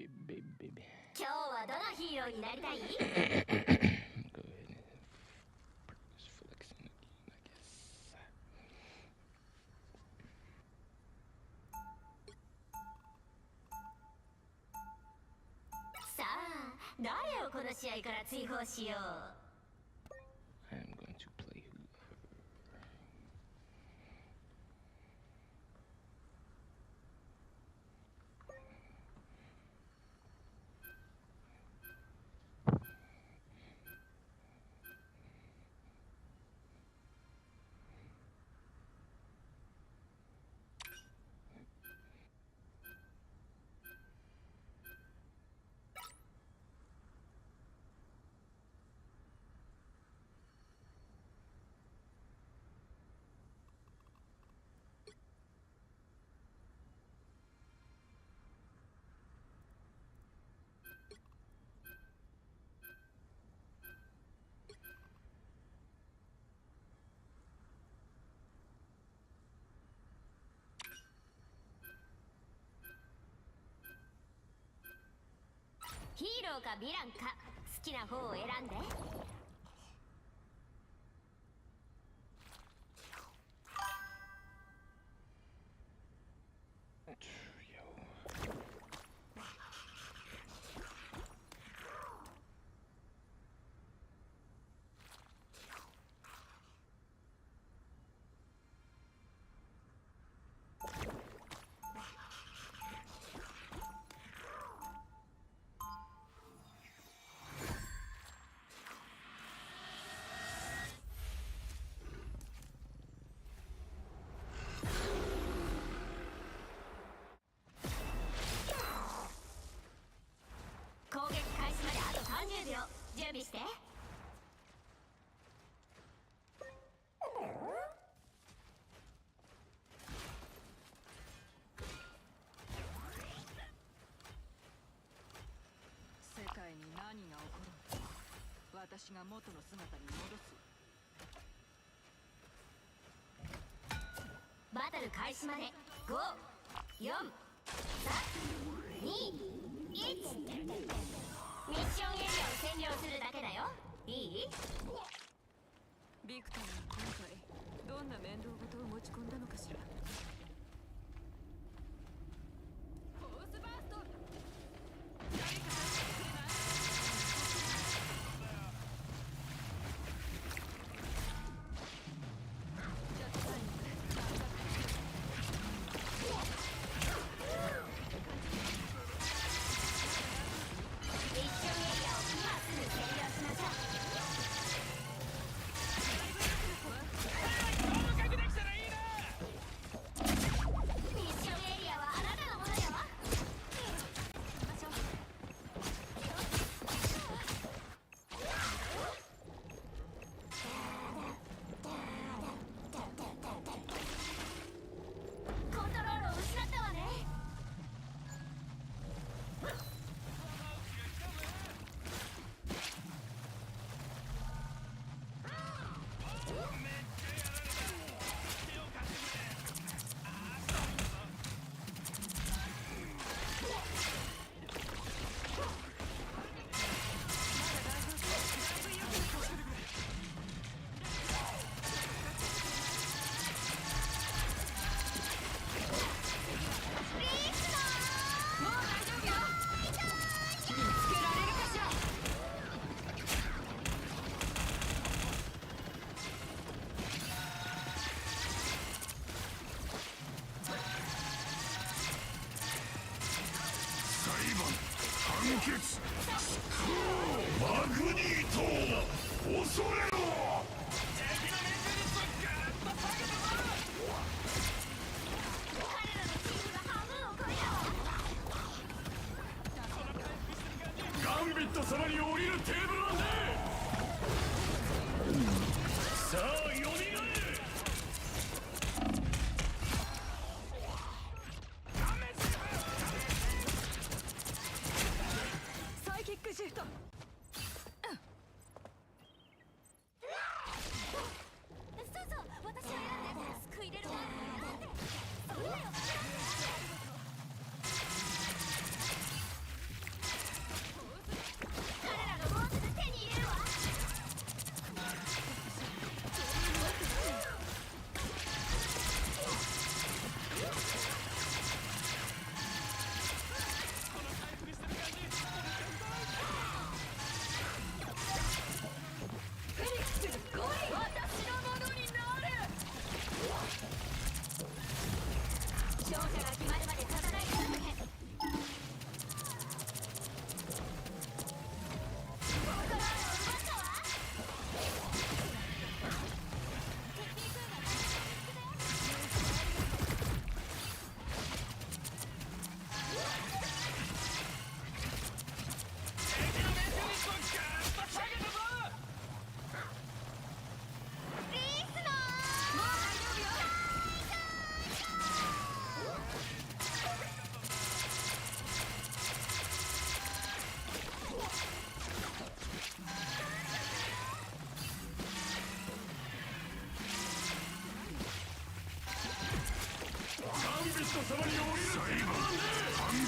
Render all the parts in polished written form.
今日はどのヒーローになりたい？ Go ahead and practice flexing again, I guess. さあ、誰をこの試合から追放しよう。 I am going to play whoever.ヒーローかヴィランか好きな方を選んで。攻撃開始まであと30秒。準備して。世界に何が起こるのか、私が元の姿に戻す。バトル開始まで5、4、3、2、1。ミッションエリアを占領するだけだよ。いい？ビクターは今回どんな面倒事を持ち込んだのかしら。フォースバースト。誰か助けてくれない？ジャックタイムでミッションエリアを今すぐ占領しましょう。ミッションエリアはあなたのものよ。コントロールを失ったわね。マグニート恐れろ。彼らのチームが半分を超えたわ。ガンビット様に降りるテーブルはねえ。さあよみがえれ。サイキックシフト。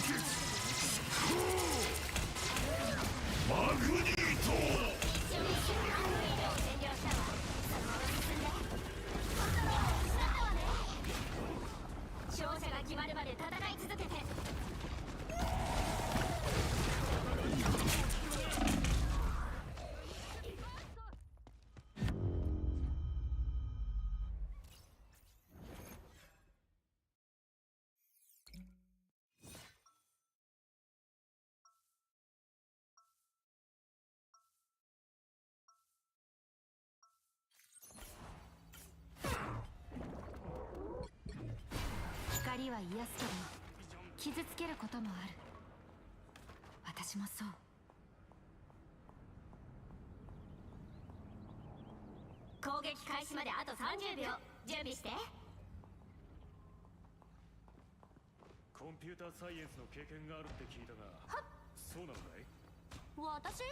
マグニート一緒にアンドロイドを占領したわ。そのまま進んでコントロールを失ったわね。勝者が決まるまで戦い続けて。光は癒すけど傷つけることもある。私もそう。攻撃開始まであと30秒。準備して。コンピューターサイエンスの経験があるって聞いたが、そうなのかい？私？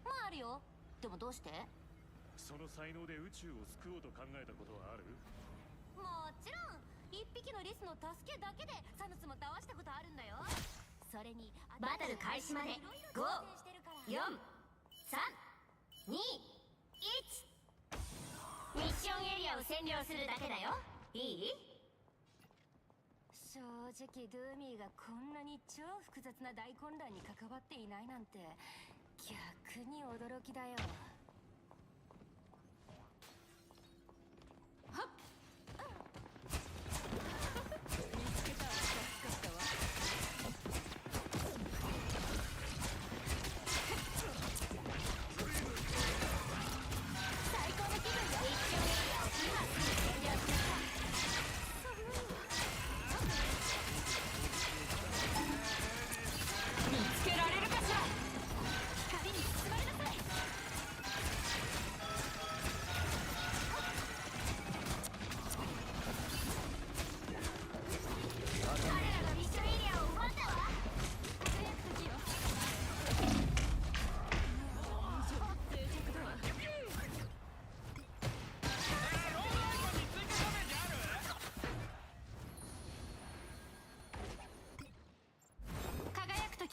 まああるよ。でもどうして？その才能で宇宙を救おうと考えたことはある？もちろん。一匹のリスの助けだけでサヌスも倒したことあるんだよ。それにバトル開始まで5、4、3、2、1。ミッションエリアを占領するだけだよ。いい？正直ドゥーミーがこんなに超複雑な大混乱に関わっていないなんて逆に驚きだよ。はっ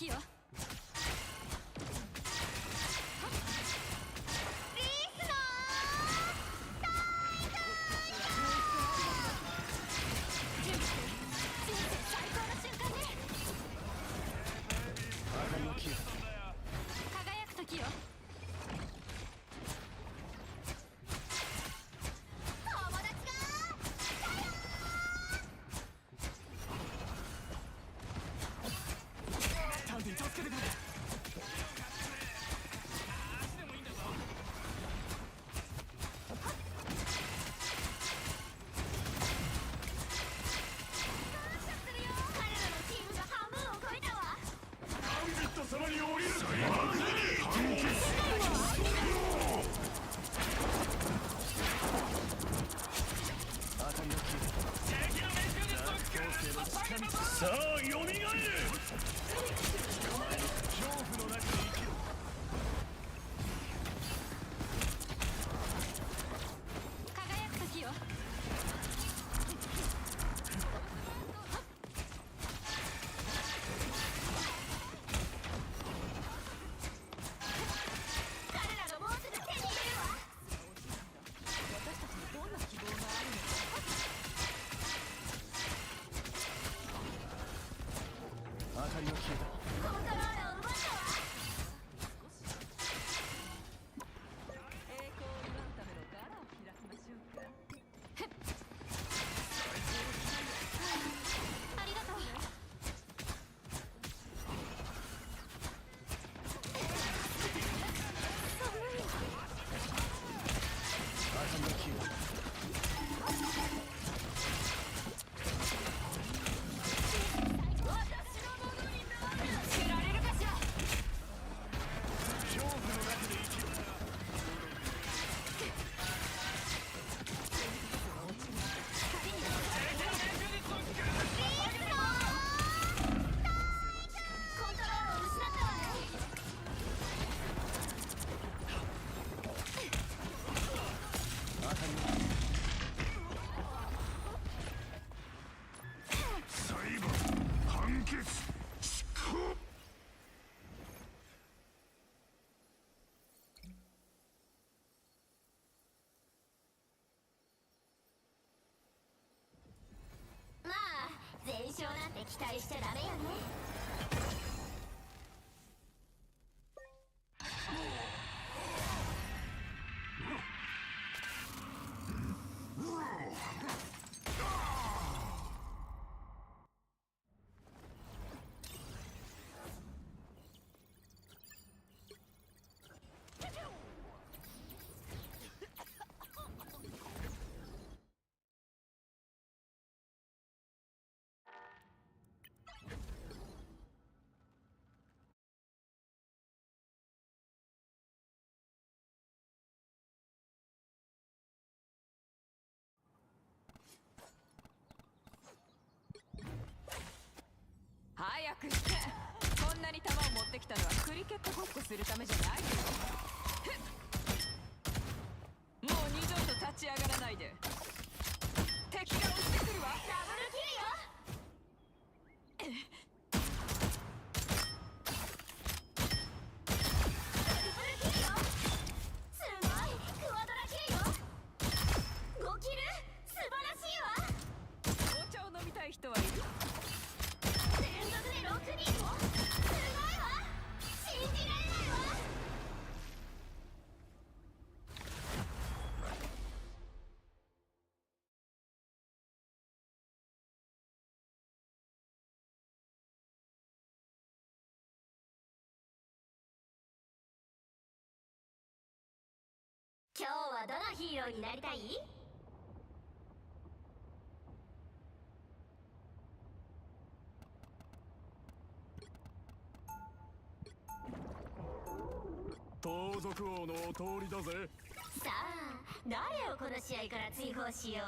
時よ。輝く時よ。友達がタンディ助けてくれ。様に降りるマグニーさあよみがえれ。恐怖の中で生きろ。輝く時よ。勝なんて期待しちゃダメよね。早くして。こんなに球を持ってきたのはクリケットごっこするためじゃないよ。もう二度と立ち上がらないで。敵が押してくるわ。ダブルキルよ。トリプルキルよ。すごいクワドラキルよ。5キル素晴らしいわ。紅茶を飲みたい人はいる？連続で6人もすごいわ。信じられないわ。今日はどのヒーローになりたい？盗賊王のお通りだぜ。さあ誰をこの試合から追放しよう。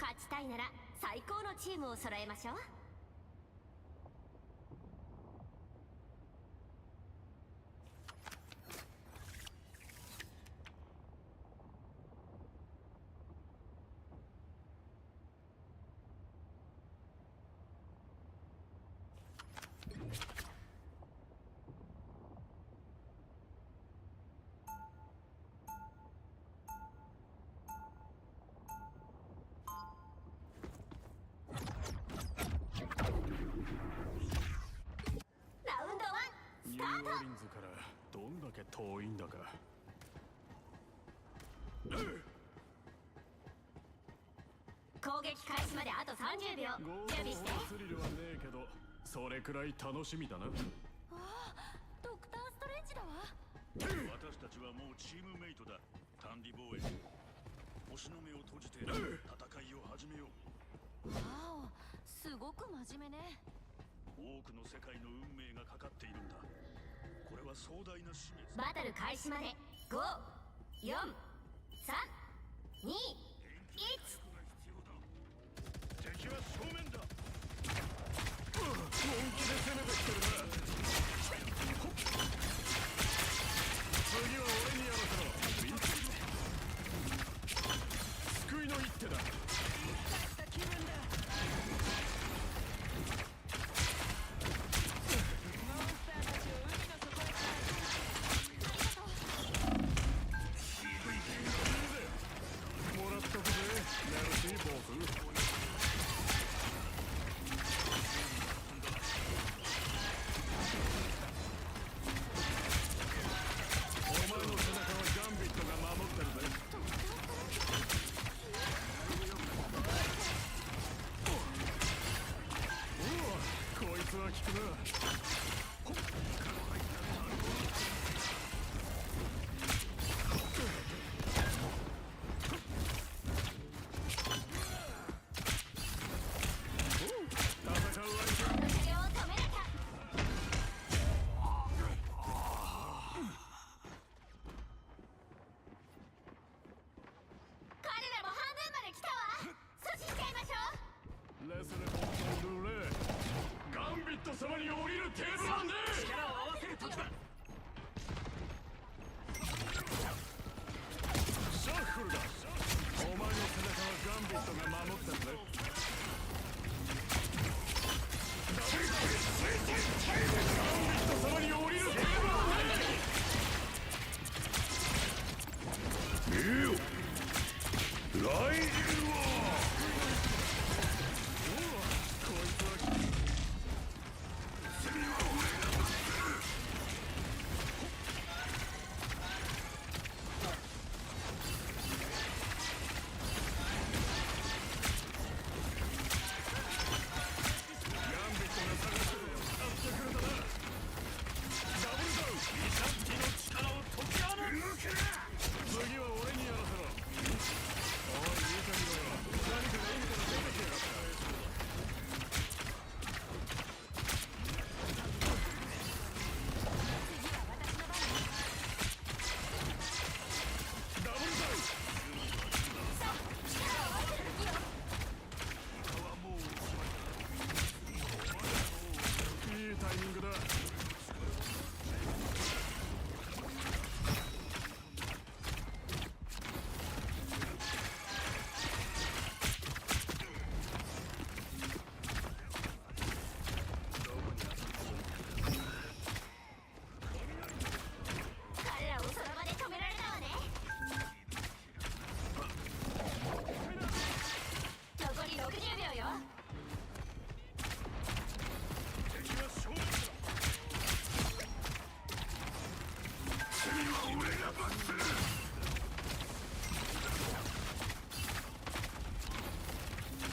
勝ちたいなら最高のチームを揃えましょう。ニューオーリンズからどんだけ遠いんだか。攻撃開始まであと30秒。ゴ準備して。ールスリルはねえけど、それくらい楽しみだな。ああ、ドクターストレンジだわ。私たちはもうチームメイトだ。単利防衛。星の目を閉じて戦いを始めよう。わお、すごく真面目ね。多くの世界の運命がかかっているんだ。これは壮大な使命。バトル開始まで5、4、3、2、1。敵は正面だ。本気で攻めてきてるな。次は俺にやらせろ。救いの一手だ。気分だ。もらっとくぜ。メルシーボス。お前の背中はガンビットが守ってるぜ。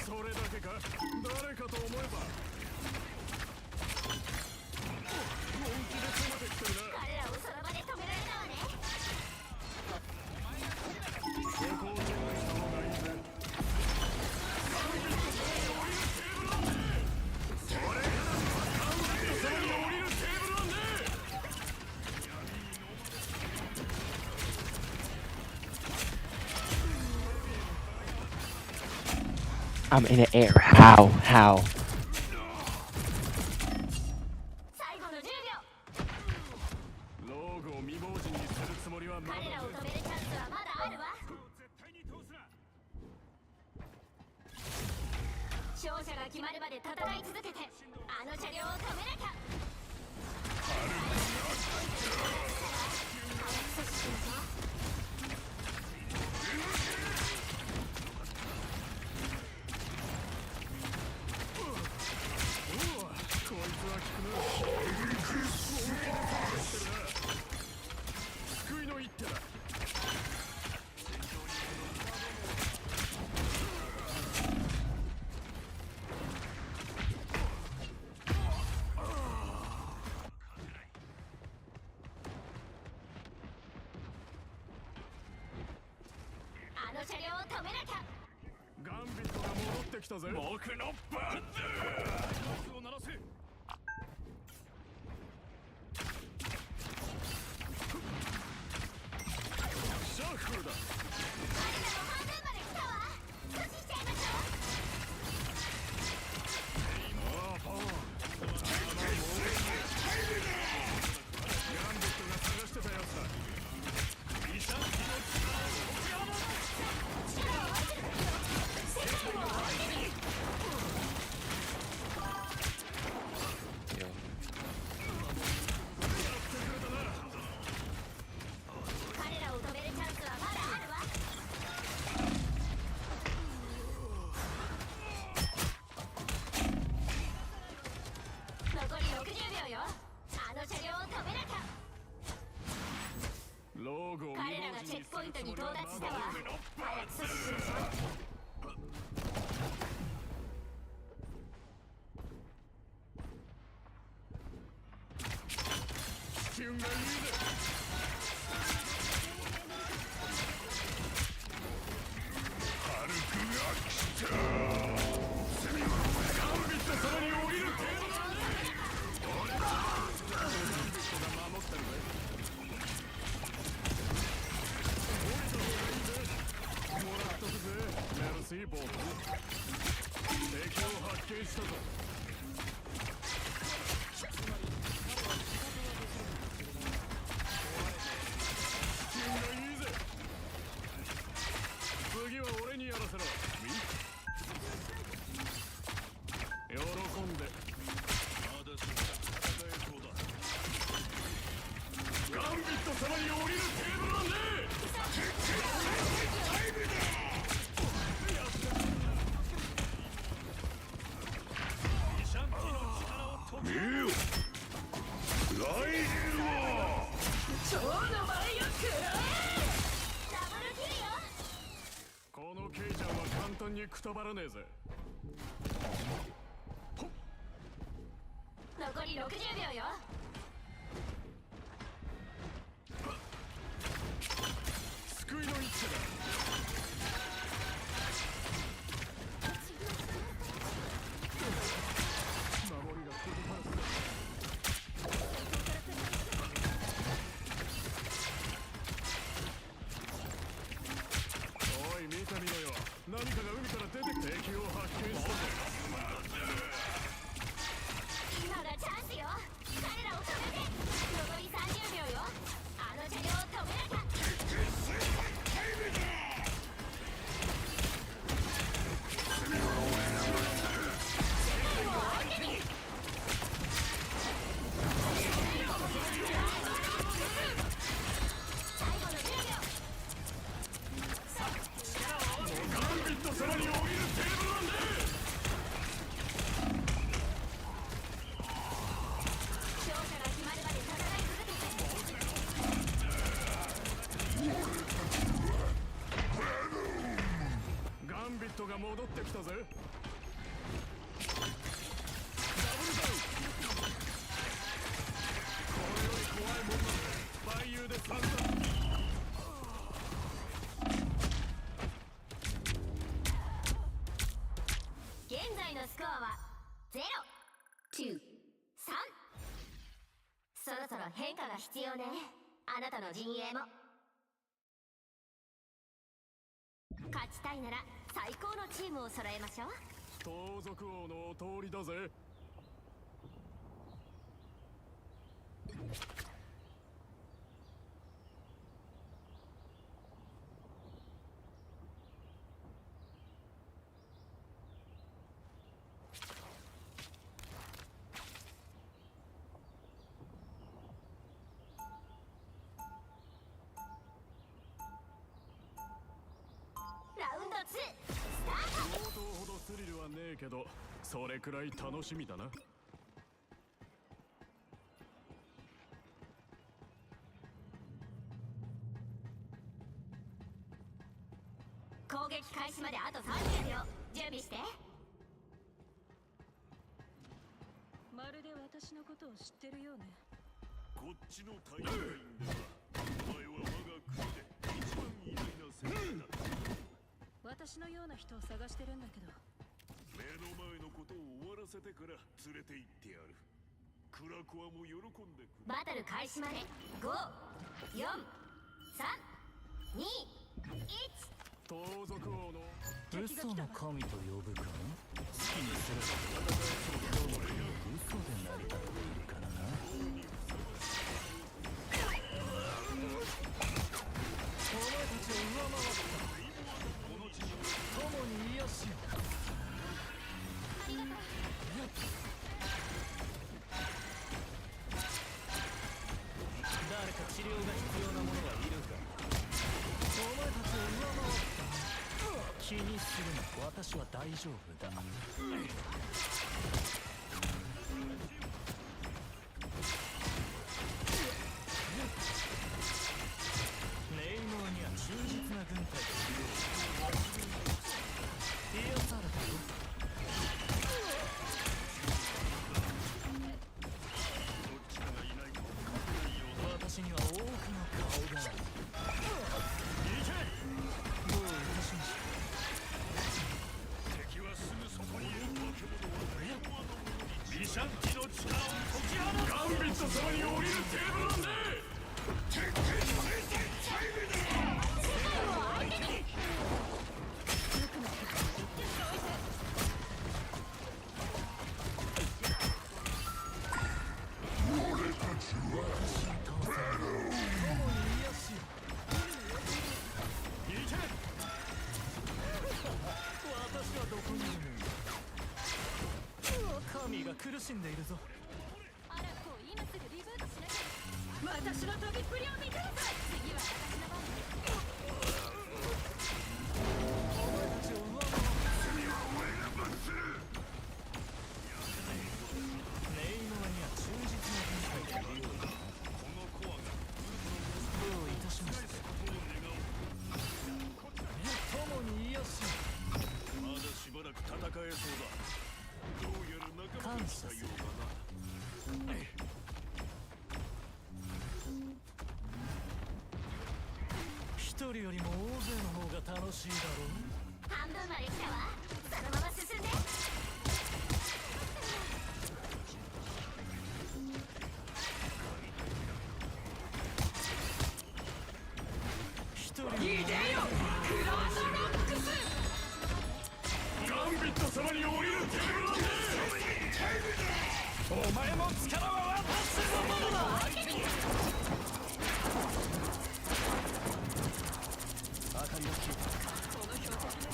それだけか。誰かと思えば本気で攻めてきてるな。彼らをその場で止められたわね。ここをチェックした方がいいぜ。それからカンビット様に降りるテーブルはねえ。 I'm in the air. How? How? 最後の10秒。ローグを未亡人にするつもりはまだ彼らを止めるチャンスはまだあるわ。絶対に通すな。勝者が決まるまで戦い続けてあの車両を止めなきゃ。こいつは効くな。救いの一手だ。あの車両を止めなきゃ。ガンビットが戻ってきたぜ。僕の番だ。を鳴らせ。シャッフルだ。彼らも半分まで来たわ。阻止しちゃいましょう。ああ、パワー。ガンビットが探してたやつだ。イシャンキの力を。Yo. 彼らを止めるチャンスはまだあるわ。残り60秒よ。あの車両を止めなきゃ。ローグを彼らがチェックポイントに到達したわ。早く阻止しましょう。気運がいいぜ。ハルクが来た。ガンビット様に降りるテーブルだね。俺だ。ガンビットが守ってるぜ。降りた方がいいぜ。もらっとくぜ。メルシーボート。敵を発見したぞ。次は俺にやらせろ。喜んで。まだしも戦えそうだ。ガンビット様に降りるテーブルはねえ。イシャンキの力を解け。見よ。ライデルは。超の前よくらえ。ダブルキルよ。このケイちゃんは簡単にくたばらねえぜ。残り60秒よ。救いの一手だ。守りが届かず。おい見てみろよ。何かが海から出て敵を発見したぞ。今がチャンスよ。彼らを止めて。残り30秒よ。あの車両を止めなきゃ。が戻ってきたぜ。ダブルダウン。これより怖いもんなんで万有で散々。現在のスコアは0、2、3。そろそろ変化が必要ね、あなたの陣営も。勝ちたいなら最高のチームを揃えましょう。盗賊王のお通りだぜ。ラウンド2スタート。強盗ほどスリルはねえけど、それくらい楽しみだな。攻撃開始まであと30秒、準備して。まるで私のことを知ってるようね。こっちの大会員ではお前は我が国で一番偉大な戦士だ。私のような人を探してるんだけど。目の前のことを終わらせてから連れて行ってやる。クラコアも喜んでくる。バトル開始まで5、4、3、2、1。盗賊王の嘘の神と呼ぶか。好きにすれば戦いそうな嘘で成り立っているからな。お前たちを上回ったこの地に友に癒しよ。ありがとう。誰か治療が必要な者はいるか。お前たちを上回った。気にするな、私は大丈夫だ。レイモアには忠実な軍隊がいる。癒されたよ。どっちかがいないと勝てないようだ。私には多くの顔がある。どういたしましょう。敵はすぐそこにいる。化け物はレイモアのものにビシャンティの力を解き放つ。ガンビット様に降りるテーブルなんで。私はどこにいるんだ。神が苦しんでいるぞ。アラッコを今すぐリブートしなきゃ。私の飛びっぷりを見てるぞ。次は私の番。お前たちを上回った。罪は俺が罰する。レイモアには忠実な軍隊がいるようだな。このコアがどういたしまして。ことを願おう。友に癒しよ。まだしばらく戦えそうだ。どうやら仲間が来たようだな。一人よりも大勢の方が楽しいだろう。半分まで来たわ。そのまま進んで。一人よりもガンビット様に降りるテーブルなんで。お前の力は私のものだ。明かりを切る。この標的ね。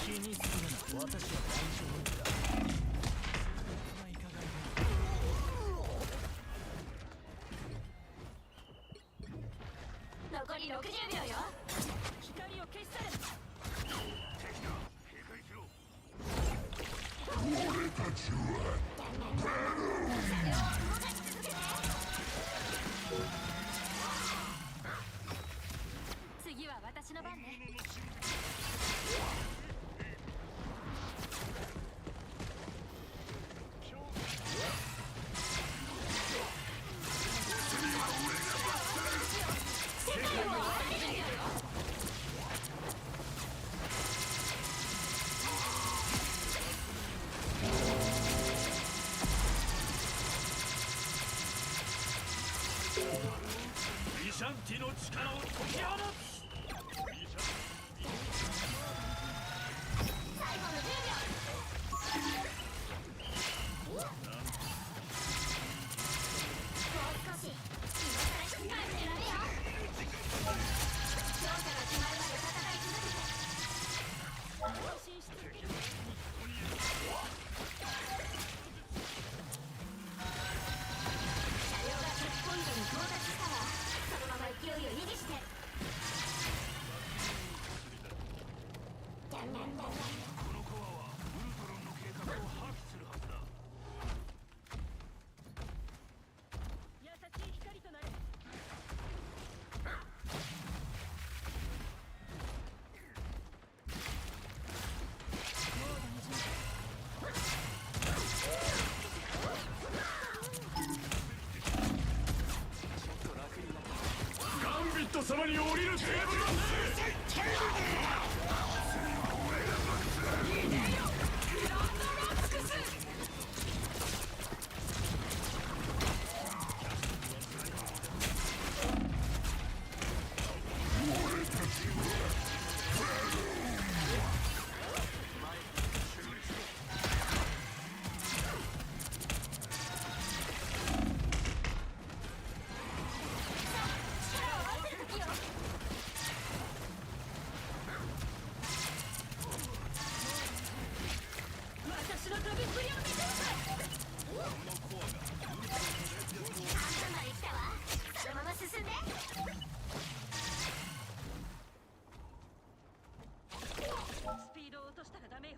気にするな、私は大丈夫だ。いかがい残り60秒よ。光を消し去れ。敵だ。警戒しろ。次は私私の番ね。ビシャンティの力を解き放つ。最後の10秒。もう少し今から引き返してやるよ。勝者が決まるまで戦い続けて。安心して車両がチェックポイントに到達したらそのまま勢いを維持して。このコアはウルトロンの計画を破棄するはずだ。優しい光となれ。ガンビット様に降りるテーブル私の飛びっぷりを見せなさい。半分まで来たわ。そのまま進んで。スピードを落としたらダメよ。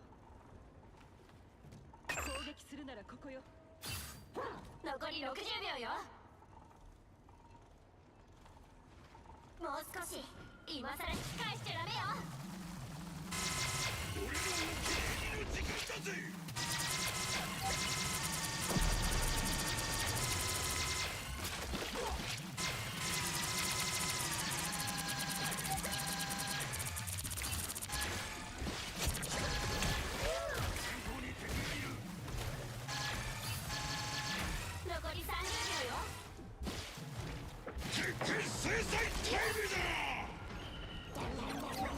攻撃するならここよ。残り60秒よ。もう少し今さら引き返しちゃダメよ。残り30秒よ。制裁タイムだ。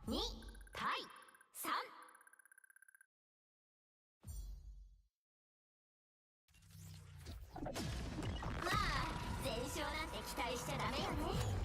2対3。まあ全勝なんて期待しちゃダメよね。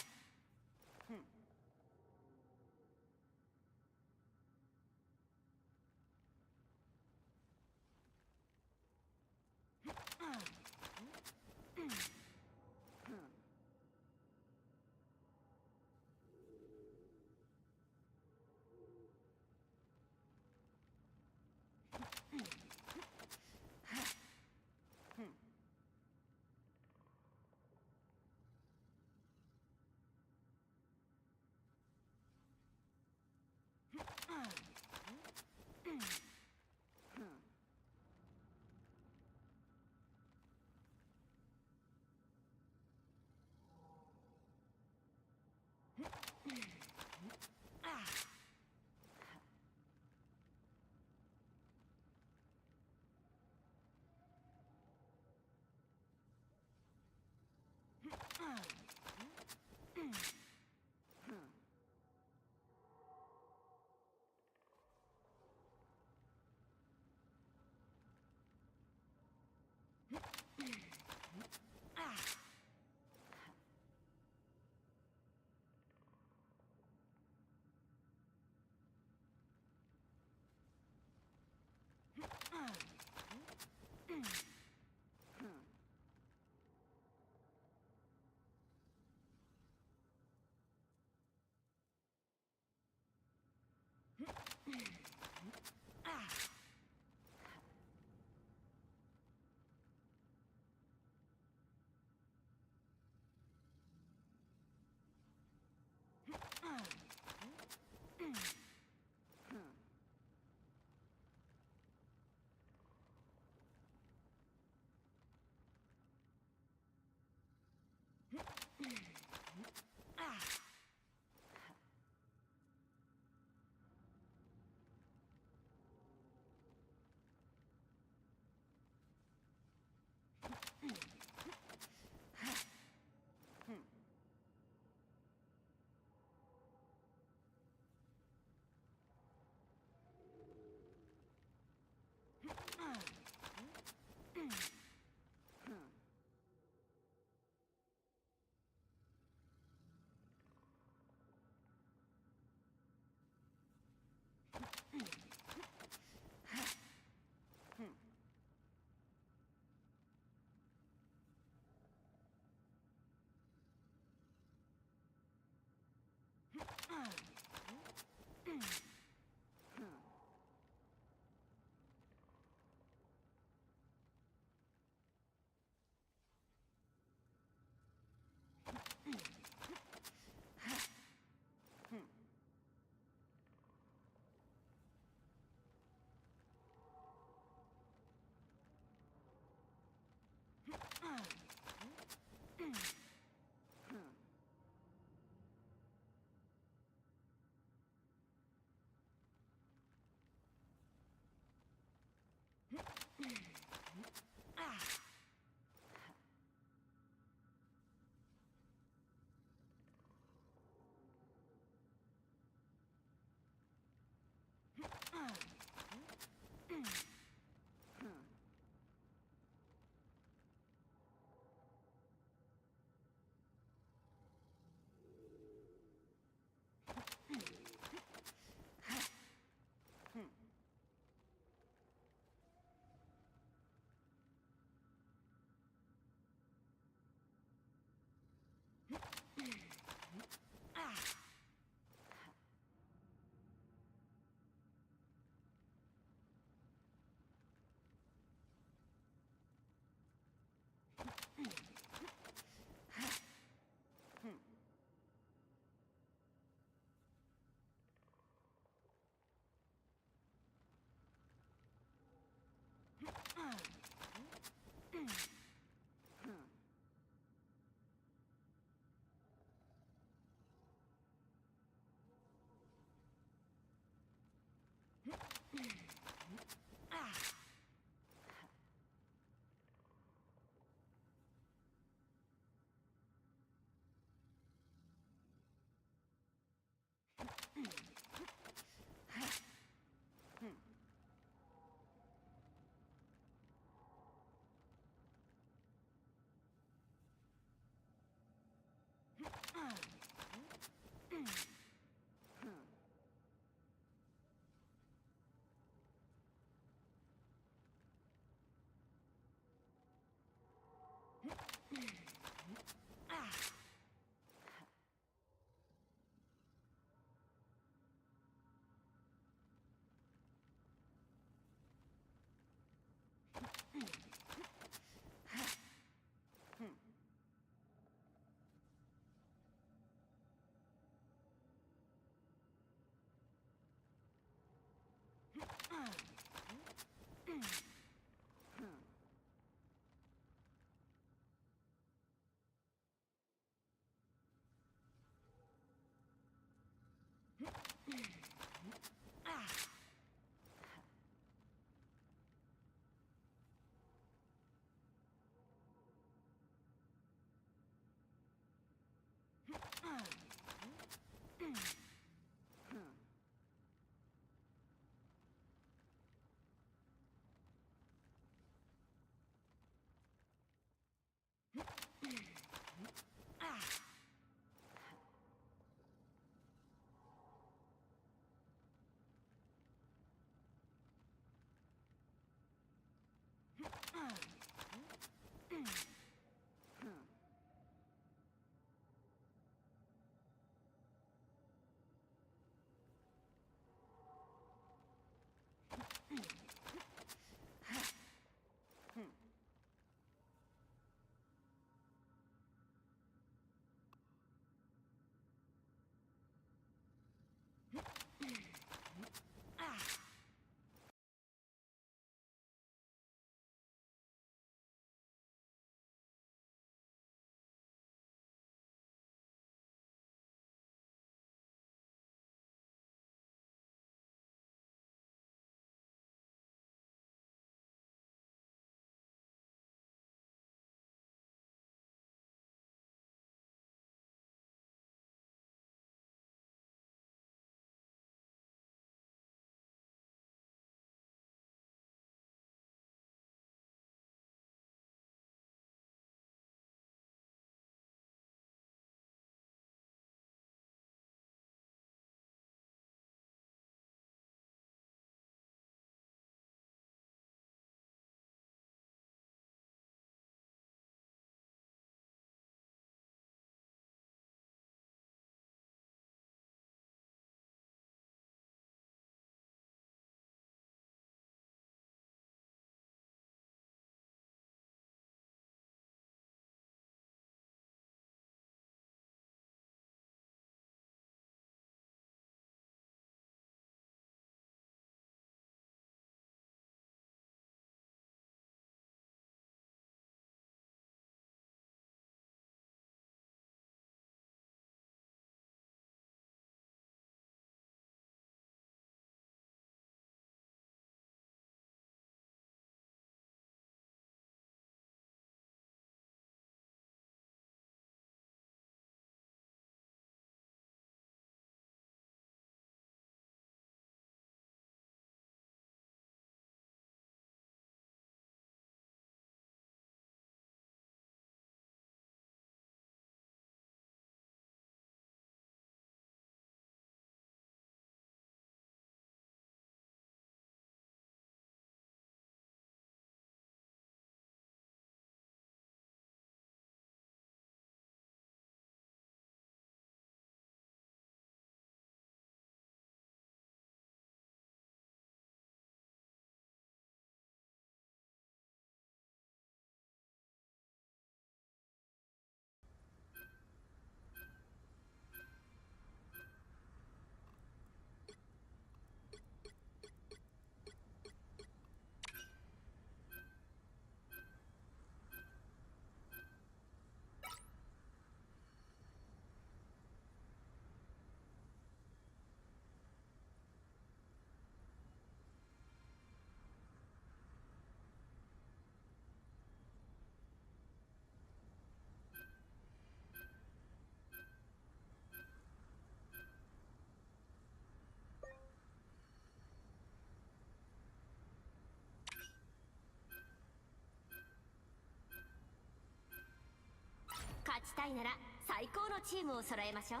いなら最高のチームを揃えましょう。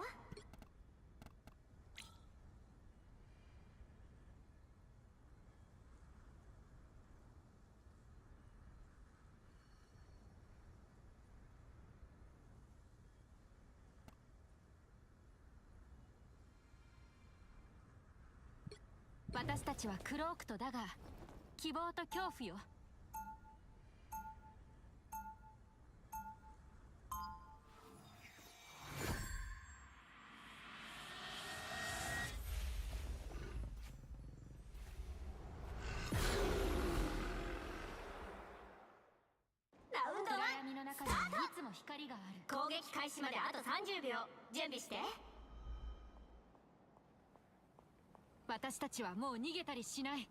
私たちはクロークとだが希望と恐怖よ。ラウンド1暗闇の中にはいつも光がある。攻撃開始まであと30秒。準備して。私たちはもう逃げたりしない。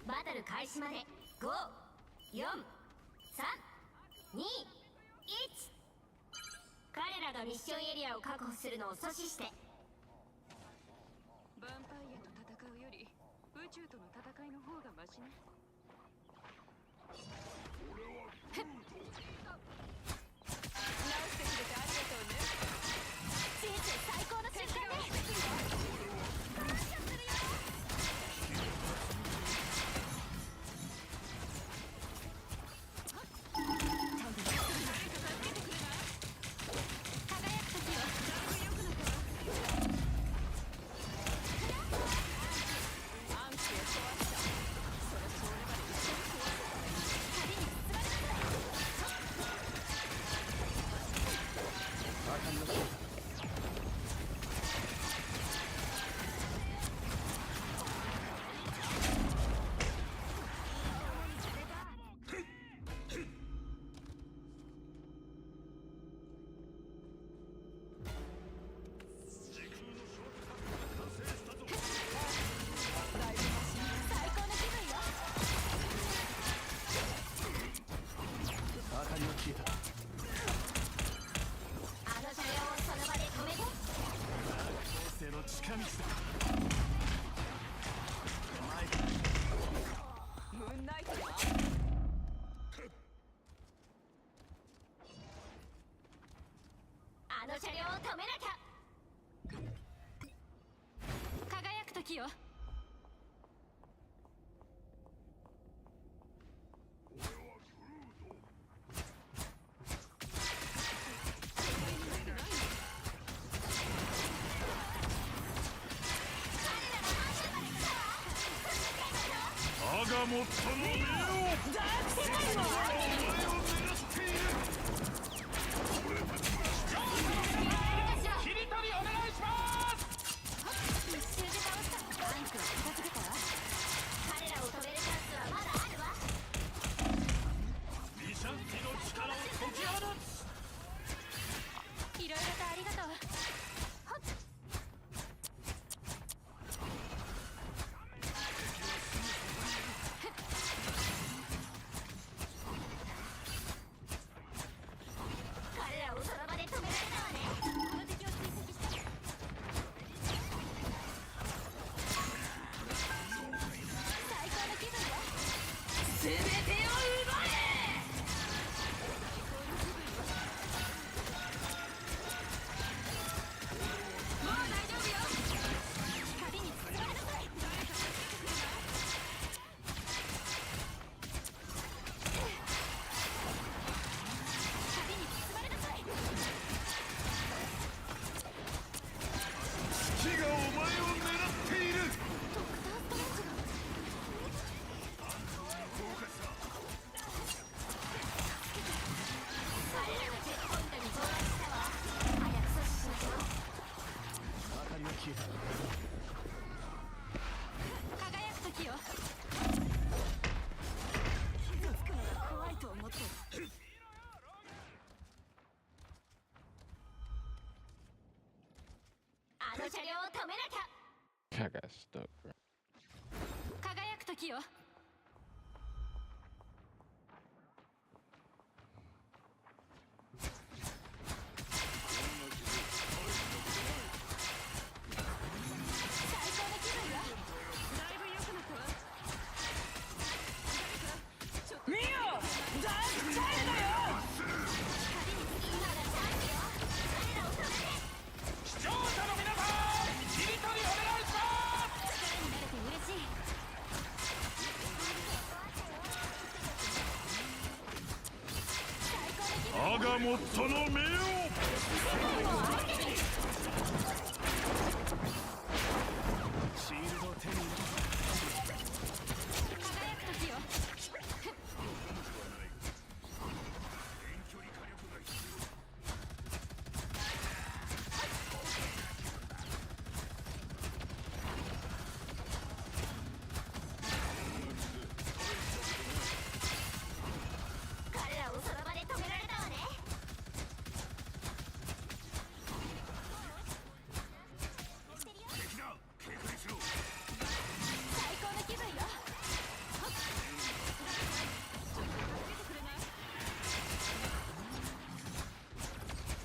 バトル開始まで5、4、3、2、1。彼らがミッションエリアを確保するのを阻止して。ヴァンパイアと戦うより宇宙との戦いの方がマシね。直してくれてありがとうね。人生最高の瞬間ね。感謝するよ。輝く時よ。アンチを壊した。それそれまで一緒に壊す。旅に進まれなさい。最高の気分よ。明かりが消えた。あの車両をその場で止めて。強制の近道だ。ムーンナイトはあの車両を止めなきゃ。輝く時よ。我がもっとの目を世界も切り取りお願いします。一周で倒した。バンクは片付けたわ。彼らを止めるチャンスはまだあるわ。ビシャンティの力を解き放つ。いろいろとありがとう。彼らをその場で止められたわね。この敵を追跡して。最高の気分よ。全てを奪え。もう大丈夫よ。光に包まれなさい。光に包まれなさい。月がお前を狙っている。ドクターストレンジが。彼らがチェックポイントに到達したわ。早く阻止しましょう。明かりが消えた。輝く時よ。傷つくのが怖いと思ってる。あの車両を止めなきゃ。I got stuck, bro. 輝く時よ。我がもっとの目をシールドを手に入れ輝く時よ。彼らをその場で止められたわね。敵だ、警戒しろ。最高の気分よ。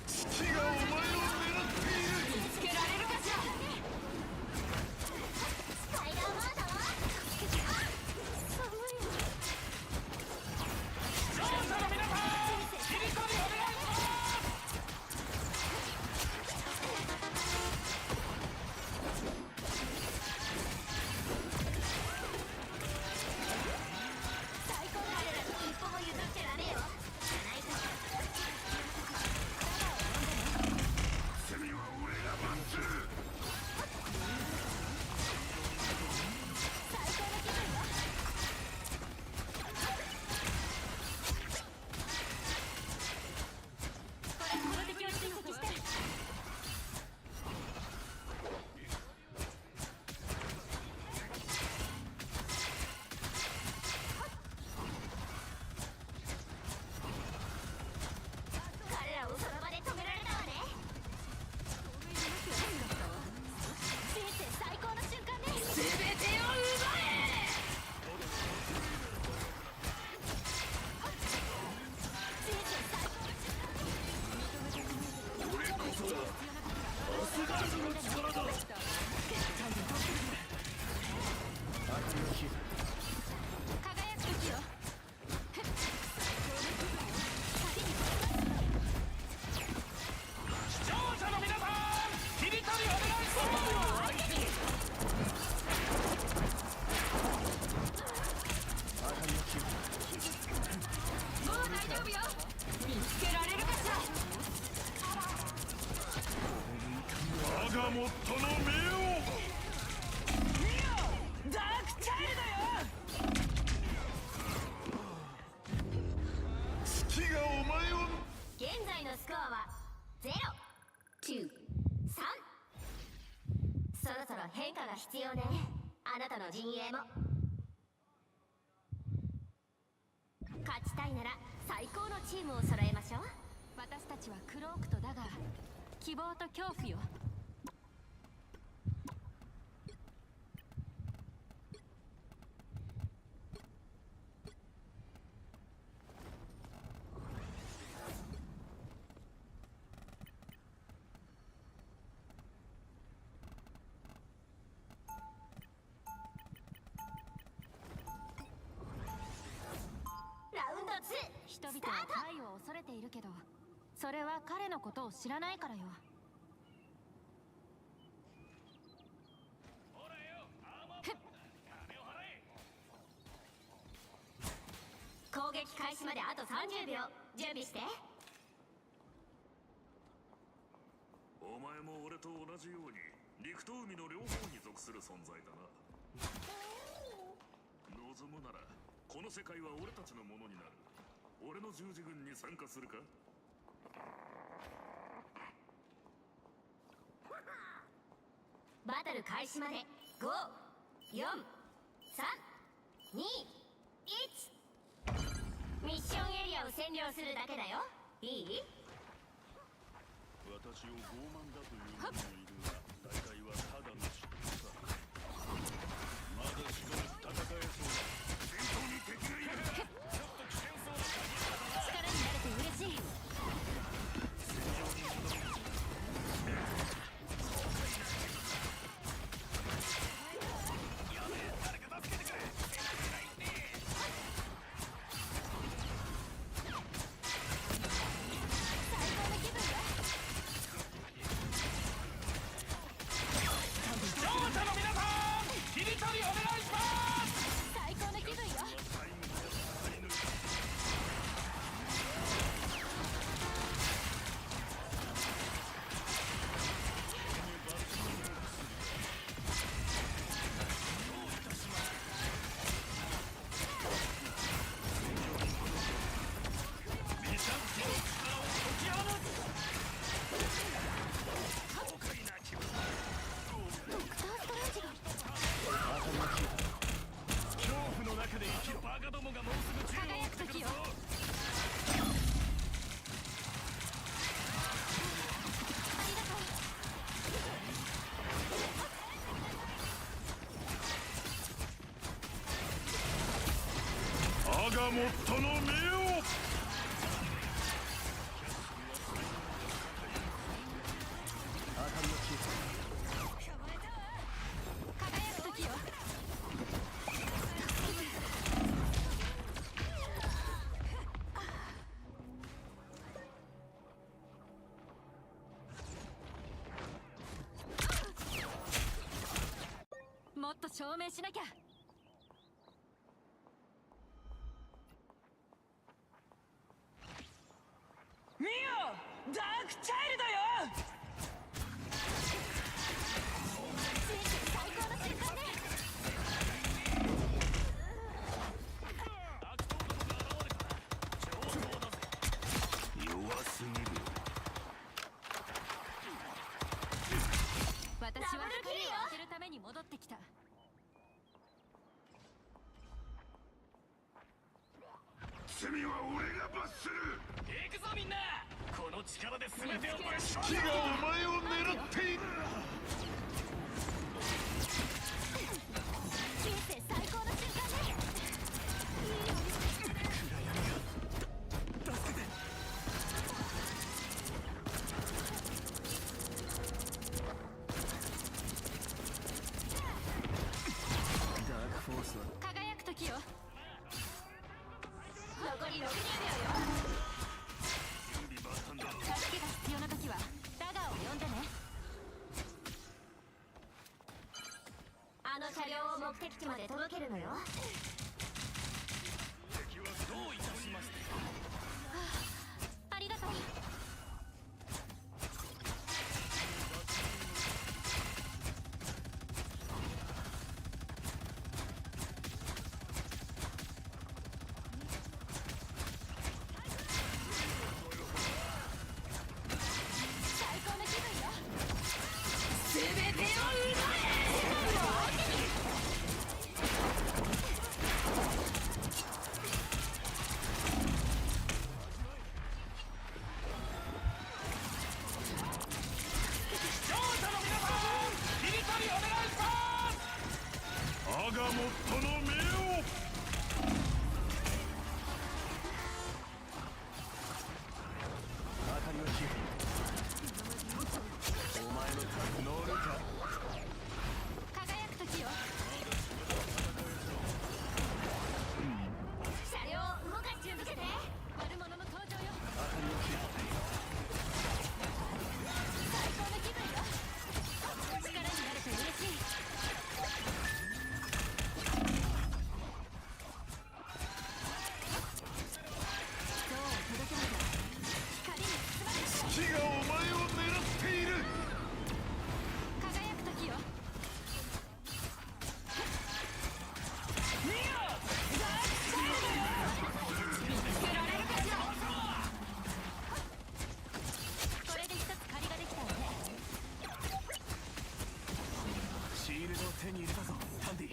月がお前を狙っている。見つけられるかしら。スパイダーマンだわ。寒いわ。勝者の皆さん、切り込みお願いします。最高。彼らに一歩も譲っちゃダメよ。じゃないと。攻めは俺が待つ。最高の気分よ。この敵を追跡して。彼らをその場で止められたわね。人生最高の瞬間ね。全てを奪え。人生最高の瞬間。俺こそがアスガルドの力だ。輝く時よ。視聴者の皆さん、切り取りお願いします。もう大丈夫よ。見つけられるかしら。我がもっとの目を。ダークチャイル月がお前を。現在のスコアは0、9、3。そろそろ変化が必要ね。あなたの陣営も。勝ちたいなら最高のチームを揃えましょう。私たちはクロークとダガー、希望と恐怖よ。ラウンド2。人々は太陽を恐れているけど、それは彼のことを知らないからよ。攻撃開始まであと30秒。準備して。お前も俺と同じように陸と海の両方に属する存在だな。望むならこの世界は俺たちのものになる。俺の十字軍に参加するか。バトル開始まで5、4、3、2、1。ミッションエリアを占領するだけだよ。いい？私を傲慢だという者もいるが、大体はただの嫉妬さ。まだしばらく戦えそうだ。前方に敵がいる。ちょっと危険そうな感じだ。力になれて嬉しい。最高の気分よ。のバカどもがもうすぐ銃を撃ってくるぞ。アガモットの目を。もっと証明しなきゃ。見よ、ダークチャイルドよ。最高の瞬間ね。弱すぎる。私は光を当てるために戻ってきた。罪は俺が罰する。行くぞみんな。この力で全てをぶっし火がお前を狙っている。人生最高の瞬間ね。輝く時よ。残り60秒よ。準備万端だ。助けが必要な時はダガーを呼んでね。あの車両を目的地まで届けるのよ。敵はどういたしました。ありがとう。最高の気分よ。全てを奪え。アガモットの目を。明かりは消え、お前の核乗るか。輝く時よ。車両を動かし続けて。悪者の登場よ。最高の気分よ。力になれて嬉しい。像を届けなきゃ。光に包まれて。火がお前を狙っている。輝く時よ。これで一つ借りができたわね。シールドを手に入れたぞ、タンディ。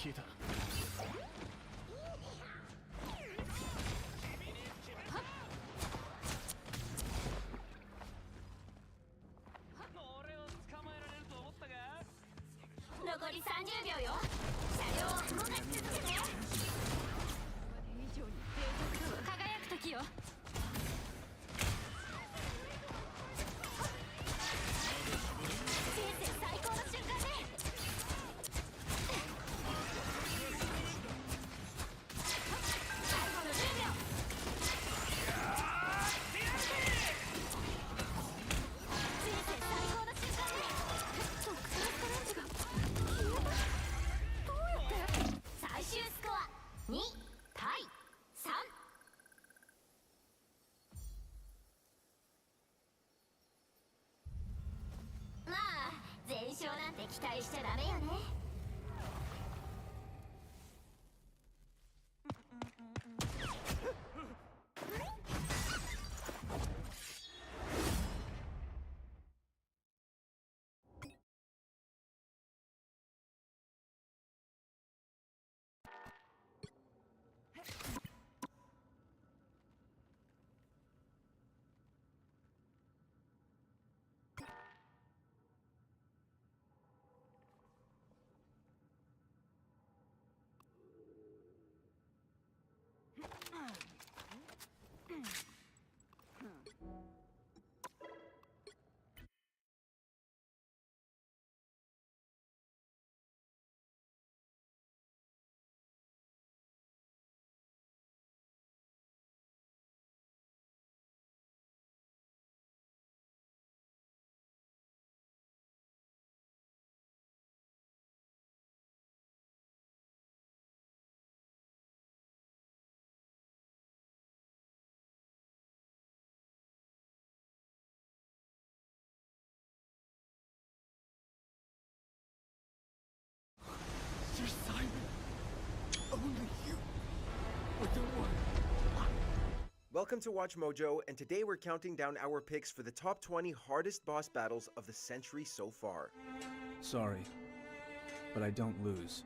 聞いた。俺を捕まえられると思ったが。残り30秒よ。車両を動かし続けて。以上に脆弱だわ。輝く時よ。人生最高の瞬間ね。最後の10秒。人生最高の瞬間ね。ドクターストレンジが消えた。どうやって？最終スコア2対3。まあ全勝なんて期待しちゃダメよね。Welcome to Watch Mojo, and today we're counting down our picks for the top 20 hardest boss battles of the century so far. Sorry, but I don't lose.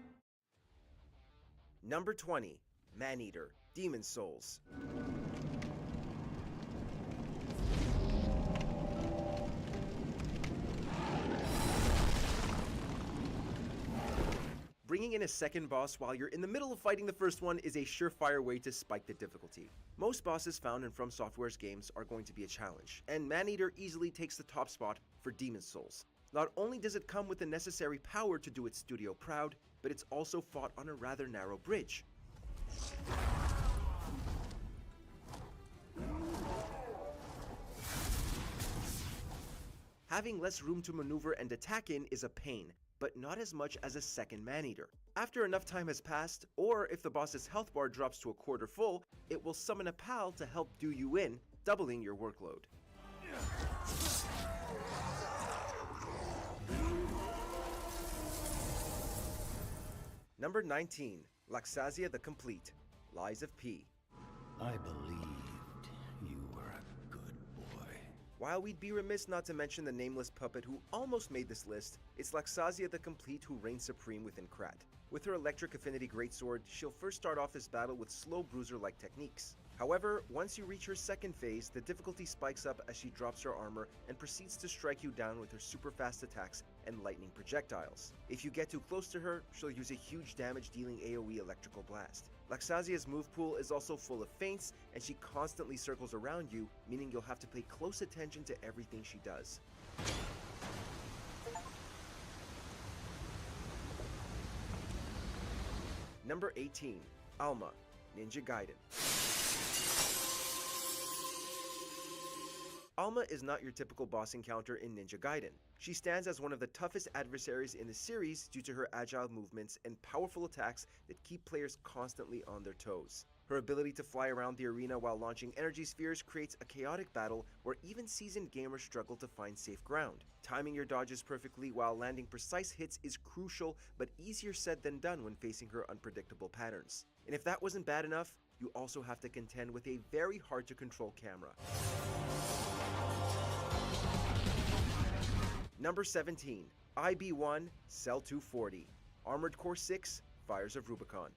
Number 20, Maneater, Demon Souls. Bringing in a second boss while you're in the middle of fighting the first one is a surefire way to spike the difficulty. Most bosses found in From Software's games are going to be a challenge, and Maneater easily takes the top spot for Demon Souls. Not only does it come with the necessary power to do its studio proud, but it's also fought on a rather narrow bridge. Having less room to maneuver and attack in is a pain, but not as much as a second Maneater. After enough time has passed, or if the boss's health bar drops to a quarter full, it will summon a pal to help do you in, doubling your workload. Number 19, Laxasia the Complete, Lies of P. I believed you were a good boy. While we'd be remiss not to mention the nameless puppet who almost made this list, it's Laxasia the Complete who reigns supreme within Krat. With her Electric Affinity Greatsword, she'll first start off this battle with slow bruiser-like techniques. However, once you reach her second phase, the difficulty spikes up as she drops her armor and proceeds to strike you down with her super fast attacks and lightning projectiles. If you get too close to her, she'll use a huge damage-dealing AoE electrical blast. Laxasia's move pool is also full of feints, and she constantly circles around you, meaning you'll have to pay close attention to everything she does. Number 18, Alma, Ninja Gaiden. Alma is not your typical boss encounter in Ninja Gaiden. She stands as one of the toughest adversaries in the series due to her agile movements and powerful attacks that keep players constantly on their toes. Her ability to fly around the arena while launching energy spheres creates a chaotic battle where even seasoned gamers struggle to find safe ground. Timing your dodges perfectly while landing precise hits is crucial, but easier said than done when facing her unpredictable patterns. And if that wasn't bad enough, you also have to contend with a very hard to control camera. Number 17, IB1 Cell 240, Armored Core 6, Fires of Rubicon.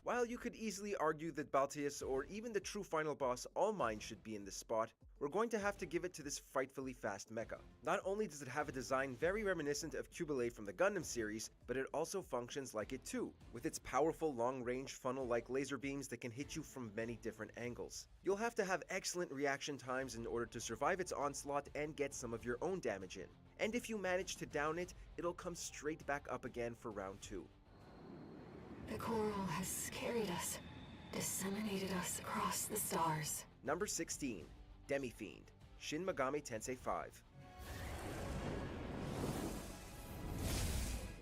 While you could easily argue that Balteus or even the true final boss All Might should be in this spot, we're going to have to give it to this frightfully fast mecha. Not only does it have a design very reminiscent of Cubile from the Gundam series, but it also functions like it too, with its powerful long-range funnel-like laser beams that can hit you from many different angles. You'll have to have excellent reaction times in order to survive its onslaught and get some of your own damage in. And if you manage to down it, it'll come straight back up again for round 2. The coral has carried us, disseminated us across the stars. Number 16. Demi-Fiend, Shin Megami Tensei 5.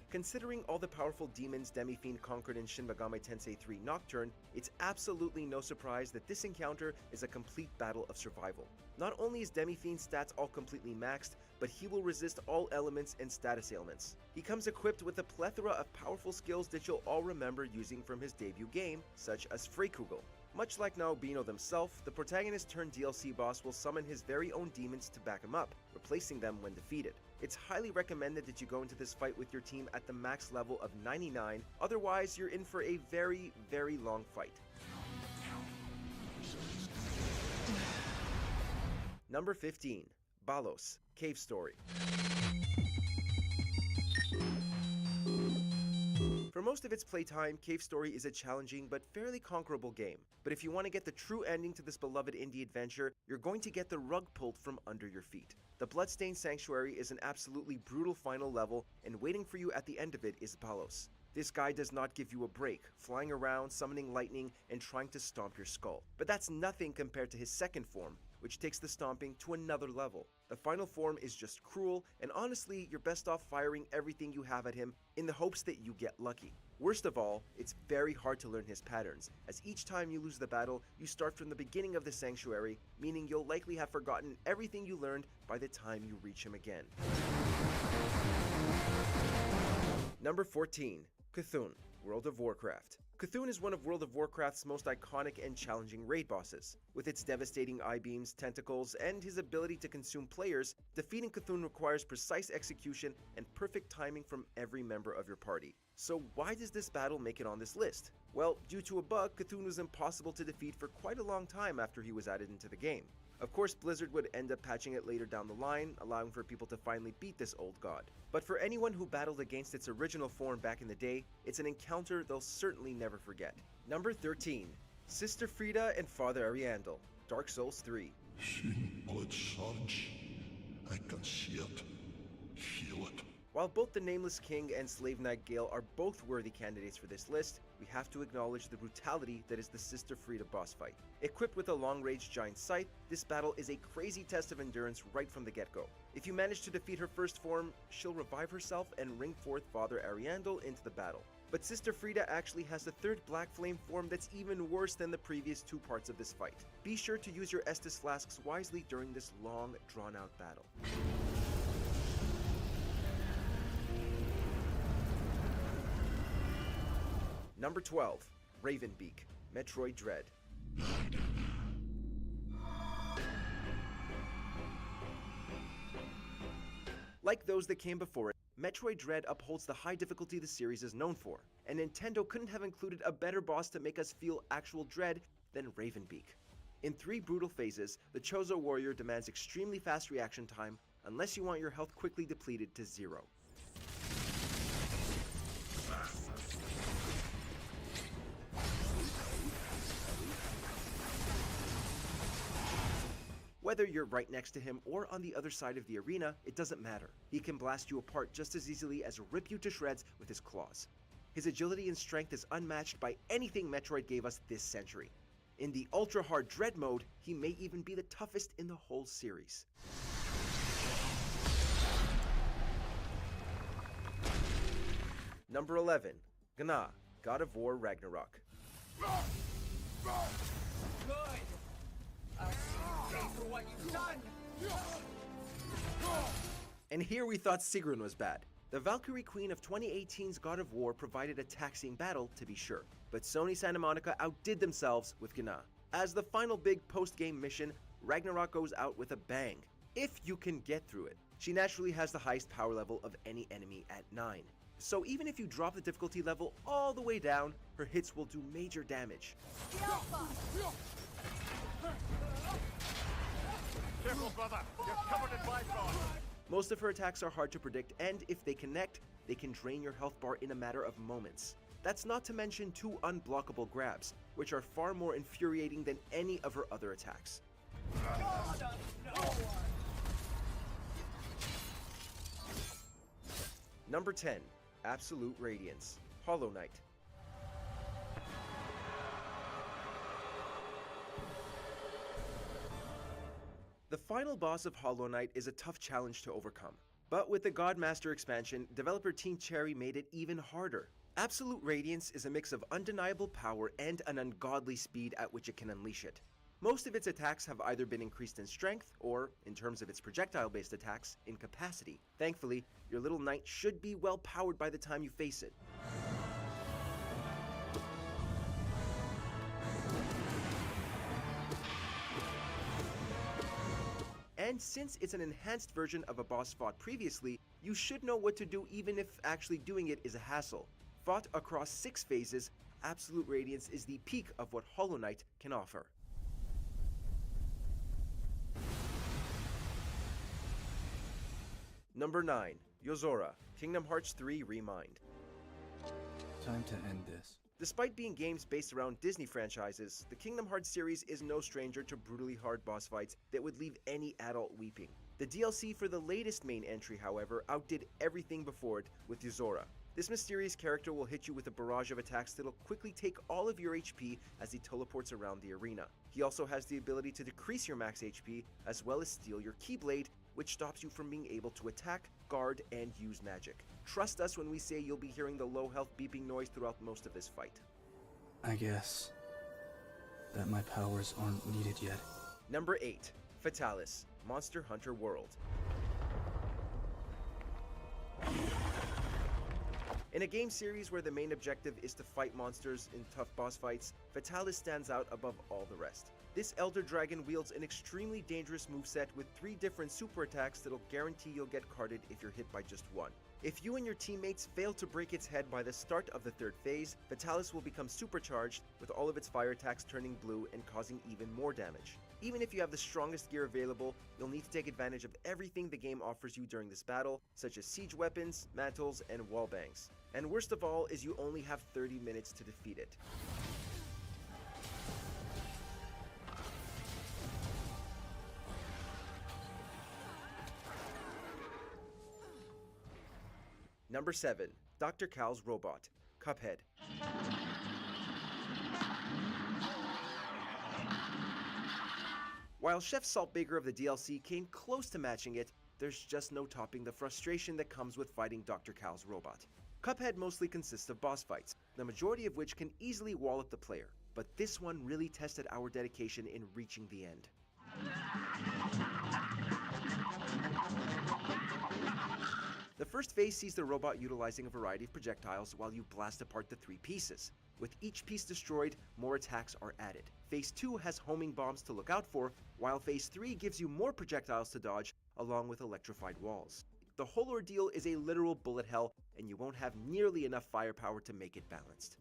Considering all the powerful demons Demi-Fiend conquered in Shin Megami Tensei 3 Nocturne, it's absolutely no surprise that this encounter is a complete battle of survival. Not only is Demi-Fiend's stats all completely maxed, but he will resist all elements and status ailments. He comes equipped with a plethora of powerful skills that you'll all remember using from his debut game, such as Freikugel. Much like Naobino themselves, the protagonist turned DLC boss will summon his very own demons to back him up, replacing them when defeated. It's highly recommended that you go into this fight with your team at the max level of 99, otherwise you're in for a very, very long fight. Number 15. Balos, Cave Story. For most of its playtime, Cave Story is a challenging but fairly conquerable game. But if you want to get the true ending to this beloved indie adventure, you're going to get the rug pulled from under your feet. The Bloodstained Sanctuary is an absolutely brutal final level, and waiting for you at the end of it is Balos. This guy does not give you a break, flying around, summoning lightning, and trying to stomp your skull. But that's nothing compared to his second form, which takes the stomping to another level. The final form is just cruel, and honestly, you're best off firing everything you have at him in the hopes that you get lucky. Worst of all, it's very hard to learn his patterns, as each time you lose the battle, you start from the beginning of the sanctuary, meaning you'll likely have forgotten everything you learned by the time you reach him again. Number 14. Cthulhu, World of Warcraft. Cthulhu is one of World of Warcraft's most iconic and challenging raid bosses. With its devastating eye-beams, tentacles, and his ability to consume players, defeating Cthulhu requires precise execution and perfect timing from every member of your party. So why does this battle make it on this list? Well, due to a bug, Cthulhu was impossible to defeat for quite a long time after he was added into the game. Of course, Blizzard would end up patching it later down the line, allowing for people to finally beat this old god. But for anyone who battled against its original form back in the day, it's an encounter they'll certainly never forget. Number 13. Sister Frida and Father Ariandel, Dark Souls 3. Blood surge. I can see it. Feel it. While both the Nameless King and Slave Knight Gale are both worthy candidates for this list, we have to acknowledge the brutality that is the Sister Frida boss fight. Equipped with a long-range giant scythe, this battle is a crazy test of endurance right from the get-go. If you manage to defeat her first form, she'll revive herself and ring forth Father Ariandel into the battle. But Sister Frida actually has a third Black Flame form that's even worse than the previous two parts of this fight. Be sure to use your Estus flasks wisely during this long, drawn-out battle. Number 12. Ravenbeak, Metroid Dread. Like those that came before it, Metroid Dread upholds the high difficulty the series is known for, and Nintendo couldn't have included a better boss to make us feel actual dread than Ravenbeak. In 3 brutal phases, the Chozo Warrior demands extremely fast reaction time unless you want your health quickly depleted to 0. Whether you're right next to him or on the other side of the arena, it doesn't matter. He can blast you apart just as easily as rip you to shreds with his claws. His agility and strength is unmatched by anything Metroid gave us this century. In the ultra-hard Dread mode, he may even be the toughest in the whole series. Number 11. Gna, God of War Ragnarok. And here we thought Sigrun was bad. The Valkyrie Queen of 2018's God of War provided a taxing battle, to be sure, but Sony Santa Monica outdid themselves with Gna. As the final big post-game mission, Ragnarok goes out with a bang, if you can get through it. She naturally has the highest power level of any enemy at 9. so even if you drop the difficulty level all the way down, her hits will do major damage. Careful, brother. You're covered in Bifrost. Most of her attacks are hard to predict, and if they connect, they can drain your health bar in a matter of moments. That's not to mention 2 unblockable grabs, which are far more infuriating than any of her other attacks. Number 10. Absolute Radiance, Hollow Knight. The final boss of Hollow Knight is a tough challenge to overcome. But with the Godmaster expansion, developer Team Cherry made it even harder. Absolute Radiance is a mix of undeniable power and an ungodly speed at which it can unleash it. Most of its attacks have either been increased in strength or, in terms of its projectile-based attacks, in capacity. Thankfully, your little knight should be well powered by the time you face it. And since it's an enhanced version of a boss fought previously, you should know what to do even if actually doing it is a hassle. Fought across 6 phases, Absolute Radiance is the peak of what Hollow Knight can offer. Number 9. Yozora, Kingdom Hearts 3 Remind. Time to end this. Despite being games based around Disney franchises, the Kingdom Hearts series is no stranger to brutally hard boss fights that would leave any adult weeping. The DLC for the latest main entry, however, outdid everything before it with Yozora. This mysterious character will hit you with a barrage of attacks that'll quickly take all of your HP as he teleports around the arena. He also has the ability to decrease your max HP, as well as steal your Keyblade, which stops you from being able to attack, guard, and use magic. Trust us when we say you'll be hearing the low health beeping noise throughout most of this fight. I guess that my powers aren't needed yet. Number 8. Fatalis, Monster Hunter World. In a game series where the main objective is to fight monsters in tough boss fights, Fatalis stands out above all the rest. This Elder Dragon wields an extremely dangerous moveset with 3 different super attacks that'll guarantee you'll get carded if you're hit by just one. If you and your teammates fail to break its head by the start of the 3rd phase, Fatalis will become supercharged, with all of its fire attacks turning blue and causing even more damage. Even if you have the strongest gear available, you'll need to take advantage of everything the game offers you during this battle, such as siege weapons, mantles, and wallbangs. And worst of all is you only have 30 minutes to defeat it. Number 7. Dr. Cal's Robot, Cuphead. While Chef Saltbaker of the DLC came close to matching it, there's just no topping the frustration that comes with fighting Dr. Cal's robot. Cuphead mostly consists of boss fights, the majority of which can easily wall up the player, but this one really tested our dedication in reaching the end. The first phase sees the robot utilizing a variety of projectiles while you blast apart the 3 pieces. With each piece destroyed, more attacks are added. Phase 2 has homing bombs to look out for, while Phase 3 gives you more projectiles to dodge, along with electrified walls. The whole ordeal is a literal bullet hell, and you won't have nearly enough firepower to make it balanced.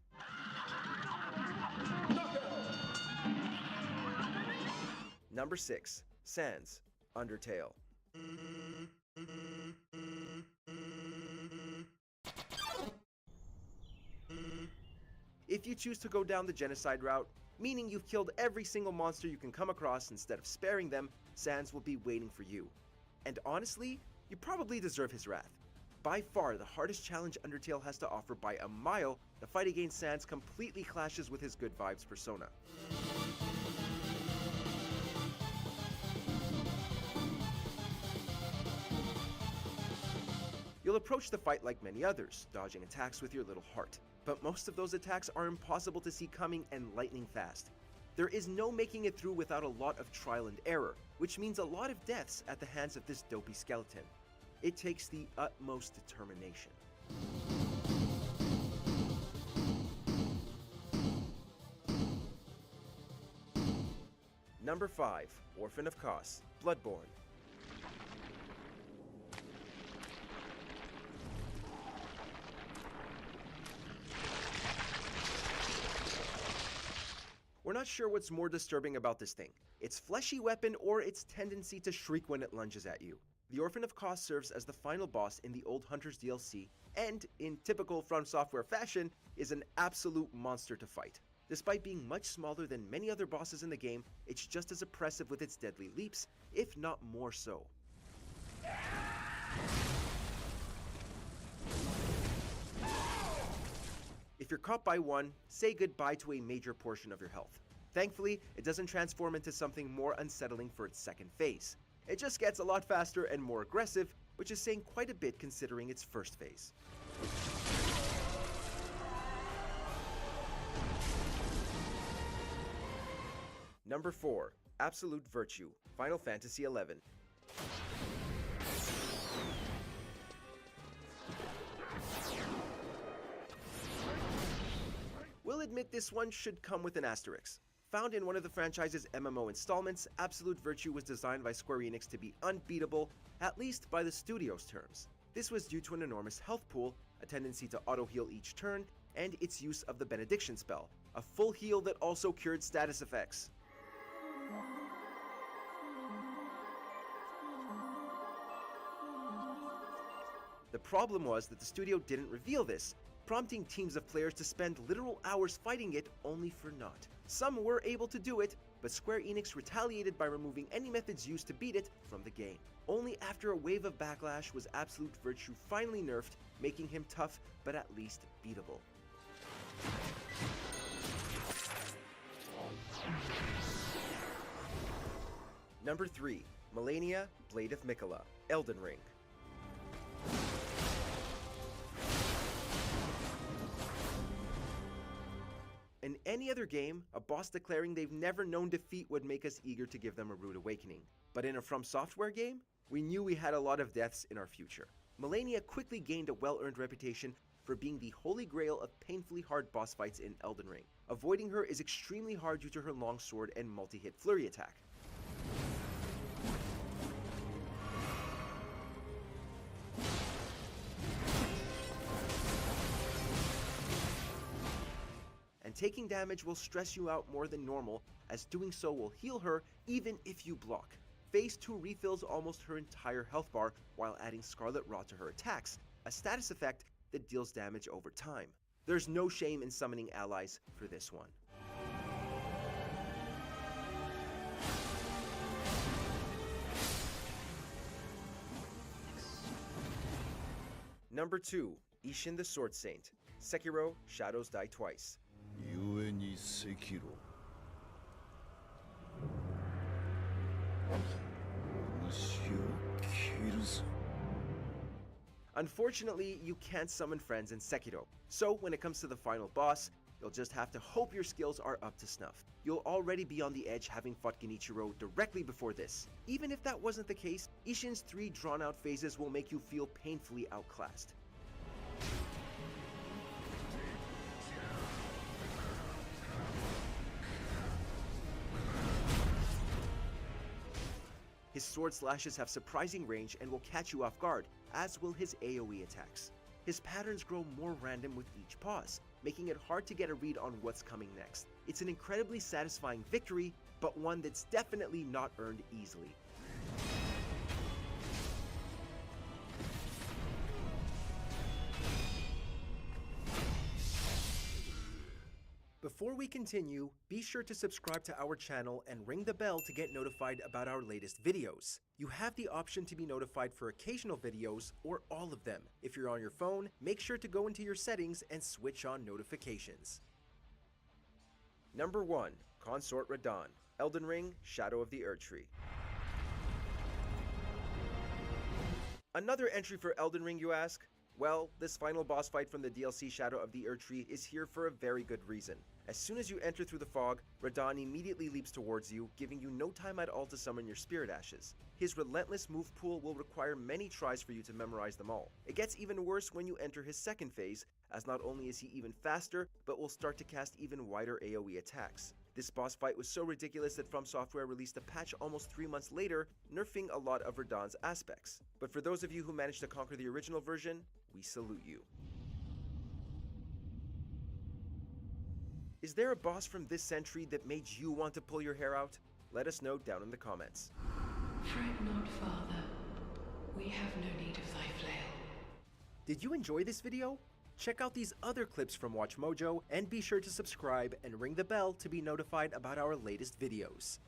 Number 6. Sans, Undertale. If you choose to go down the genocide route, meaning you've killed every single monster you can come across instead of sparing them, Sans will be waiting for you. And honestly, you probably deserve his wrath. By far the hardest challenge Undertale has to offer by a mile, the fight against Sans completely clashes with his good vibes persona. You'll approach the fight like many others, dodging attacks with your little heart. But most of those attacks are impossible to see coming and lightning fast. There is no making it through without a lot of trial and error, which means a lot of deaths at the hands of this dopey skeleton. It takes the utmost determination. Number 5. Orphan of Kos, Bloodborne. not sure what's more disturbing about this thing, its fleshy weapon or its tendency to shriek when it lunges at you. The Orphan of Kos serves as the final boss in the Old Hunters DLC, and, in typical From Software fashion, is an absolute monster to fight. Despite being much smaller than many other bosses in the game, it's just as oppressive with its deadly leaps, if not more so. If you're caught by one, say goodbye to a major portion of your health. Thankfully, it doesn't transform into something more unsettling for its second phase. It just gets a lot faster and more aggressive, which is saying quite a bit considering its first phase. Number 4. Absolute Virtue, Final Fantasy XI. We'll admit this one should come with an asterisk. Found in one of the franchise's MMO installments, Absolute Virtue was designed by Square Enix to be unbeatable, at least by the studio's terms. This was due to an enormous health pool, a tendency to auto-heal each turn, and its use of the Benediction spell, a full heal that also cured status effects. The problem was that the studio didn't reveal this, prompting teams of players to spend literal hours fighting it only for naught. Some were able to do it, but Square Enix retaliated by removing any methods used to beat it from the game. Only after a wave of backlash was Absolute Virtue finally nerfed, making him tough but at least beatable. Number 3. Malenia, Blade of Miquella, Elden Ring. In any other game, a boss declaring they've never known defeat would make us eager to give them a rude awakening. But in a From Software game, we knew we had a lot of deaths in our future. Malenia quickly gained a well-earned reputation for being the holy grail of painfully hard boss fights in Elden Ring. Avoiding her is extremely hard due to her long sword and multi-hit flurry attack. And taking damage will stress you out more than normal, as doing so will heal her even if you block. Phase 2 refills almost her entire health bar while adding Scarlet Rot to her attacks, a status effect that deals damage over time. There's no shame in summoning allies for this one. Number 2. Ishin the Sword Saint, Sekiro: Shadows Die Twice. 故に赤炉お主を切るぞ Unfortunately, you can't summon friends in Sekiro, so when it comes to the final boss, you'll just have to hope your skills are up to snuff. You'll already be on the edge having fought Genichiro directly before this. Even if that wasn't the case, Ishin's 3 drawn-out phases will make you feel painfully outclassed. His sword slashes have surprising range and will catch you off guard, as will his AoE attacks. His patterns grow more random with each pause, making it hard to get a read on what's coming next. It's an incredibly satisfying victory, but one that's definitely not earned easily. Before we continue, be sure to subscribe to our channel and ring the bell to get notified about our latest videos. You have the option to be notified for occasional videos or all of them. If you're on your phone, make sure to go into your settings and switch on notifications. Number 1. Consort Radahn, Elden Ring: Shadow of the Erdtree. Another entry for Elden Ring, you ask? Well, this final boss fight from the DLC Shadow of the Erdtree is here for a very good reason. As soon as you enter through the fog, Radahn immediately leaps towards you, giving you no time at all to summon your spirit ashes. His relentless move pool will require many tries for you to memorize them all. It gets even worse when you enter his second phase, as not only is he even faster, but will start to cast even wider AoE attacks. This boss fight was so ridiculous that From Software released a patch almost 3 months later, nerfing a lot of Radahn's aspects. But for those of you who managed to conquer the original version, we salute you. Is there a boss from this century that made you want to pull your hair out? Let us know down in the comments. Fret not, Father. We have no need of thy flail. Did you enjoy this video? Check out these other clips from WatchMojo and be sure to subscribe and ring the bell to be notified about our latest videos.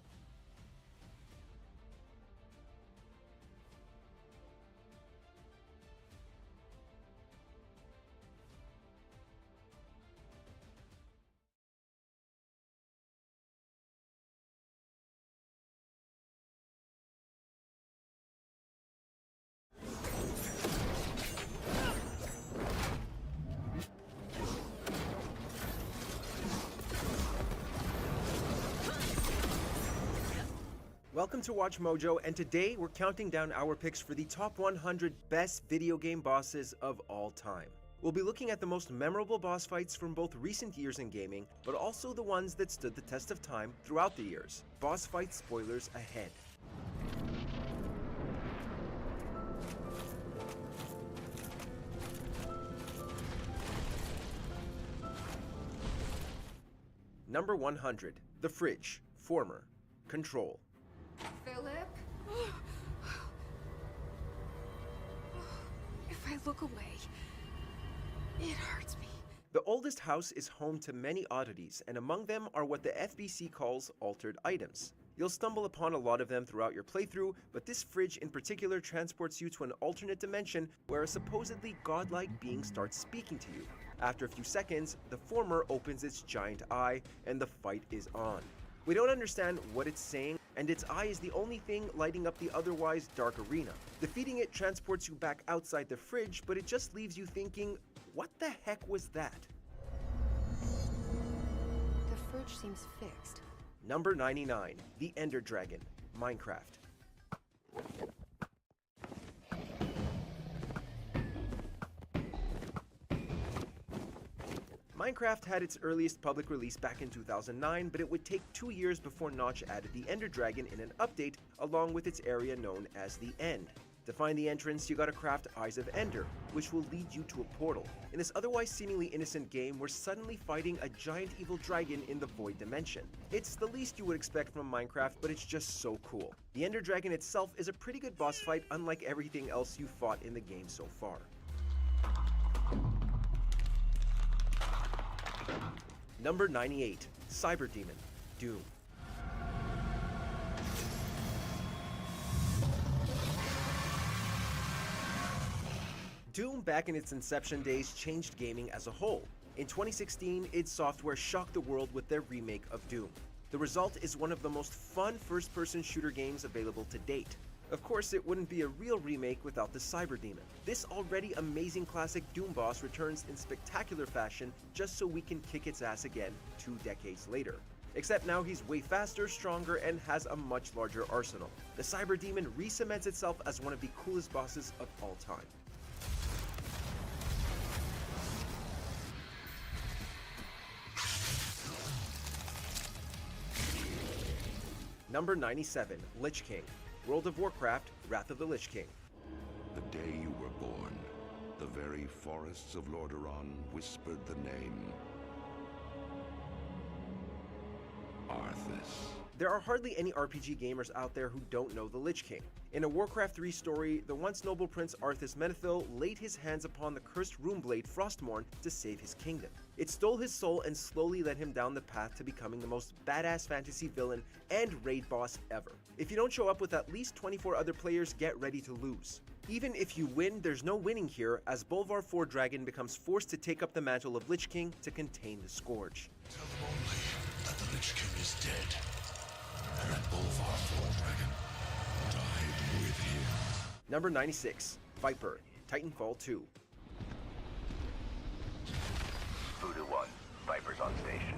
Welcome to WatchMojo, and today we're counting down our picks for the top 100 best video game bosses of all time. We'll be looking at the most memorable boss fights from both recent years in gaming, but also the ones that stood the test of time throughout the years. Boss fight spoilers ahead. Number 100, The Fridge, former Control. Philip? If I look away, it hurts me. The oldest house is home to many oddities, and among them are what the FBC calls altered items. You'll stumble upon a lot of them throughout your playthrough, but this fridge in particular transports you to an alternate dimension where a supposedly godlike being starts speaking to you. After a few seconds, the former opens its giant eye, and the fight is on. We don't understand what it's saying, and its eye is the only thing lighting up the otherwise dark arena. Defeating it transports you back outside the fridge, but it just leaves you thinking, what the heck was that? The fridge seems fixed. Number 99, The Ender Dragon, Minecraft. Minecraft had its earliest public release back in 2009, but it would take 2 years before Notch added the Ender Dragon in an update, along with its area known as the End. To find the entrance, you gotta craft Eyes of Ender, which will lead you to a portal. In this otherwise seemingly innocent game, we're suddenly fighting a giant evil dragon in the Void Dimension. It's the least you would expect from Minecraft, but it's just so cool. The Ender Dragon itself is a pretty good boss fight, unlike everything else you fought in the game so far. Number 98, Cyber Demon, Doom. Doom, back in its inception days, changed gaming as a whole. In 2016, id Software shocked the world with their remake of Doom. The result is one of the most fun first-person shooter games available to date. Of course, it wouldn't be a real remake without the Cyber Demon. This already amazing classic Doom boss returns in spectacular fashion just so we can kick its ass again 2 decades later. Except now he's way faster, stronger, and has a much larger arsenal. The Cyber Demon re-cements itself as one of the coolest bosses of all time. Number 97, Lich King, World of Warcraft, Wrath of the Lich King. The day you were born, the very forests of Lordaeron whispered the name Arthas. There are hardly any RPG gamers out there who don't know the Lich King. In a Warcraft 3 story, the once noble prince Arthas Menethil laid his hands upon the cursed runeblade Frostmourne to save his kingdom. It stole his soul and slowly led him down the path to becoming the most badass fantasy villain and raid boss ever. If you don't show up with at least 24 other players, get ready to lose. Even if you win, there's no winning here, as Bolvar 4 Dragon becomes forced to take up the mantle of Lich King to contain the Scourge. Tell them only that the Lich King is dead, and that Bolvar 4 Dragon died with him. Number 96, Viper, Titanfall 2. Voodoo 1, Viper's on station.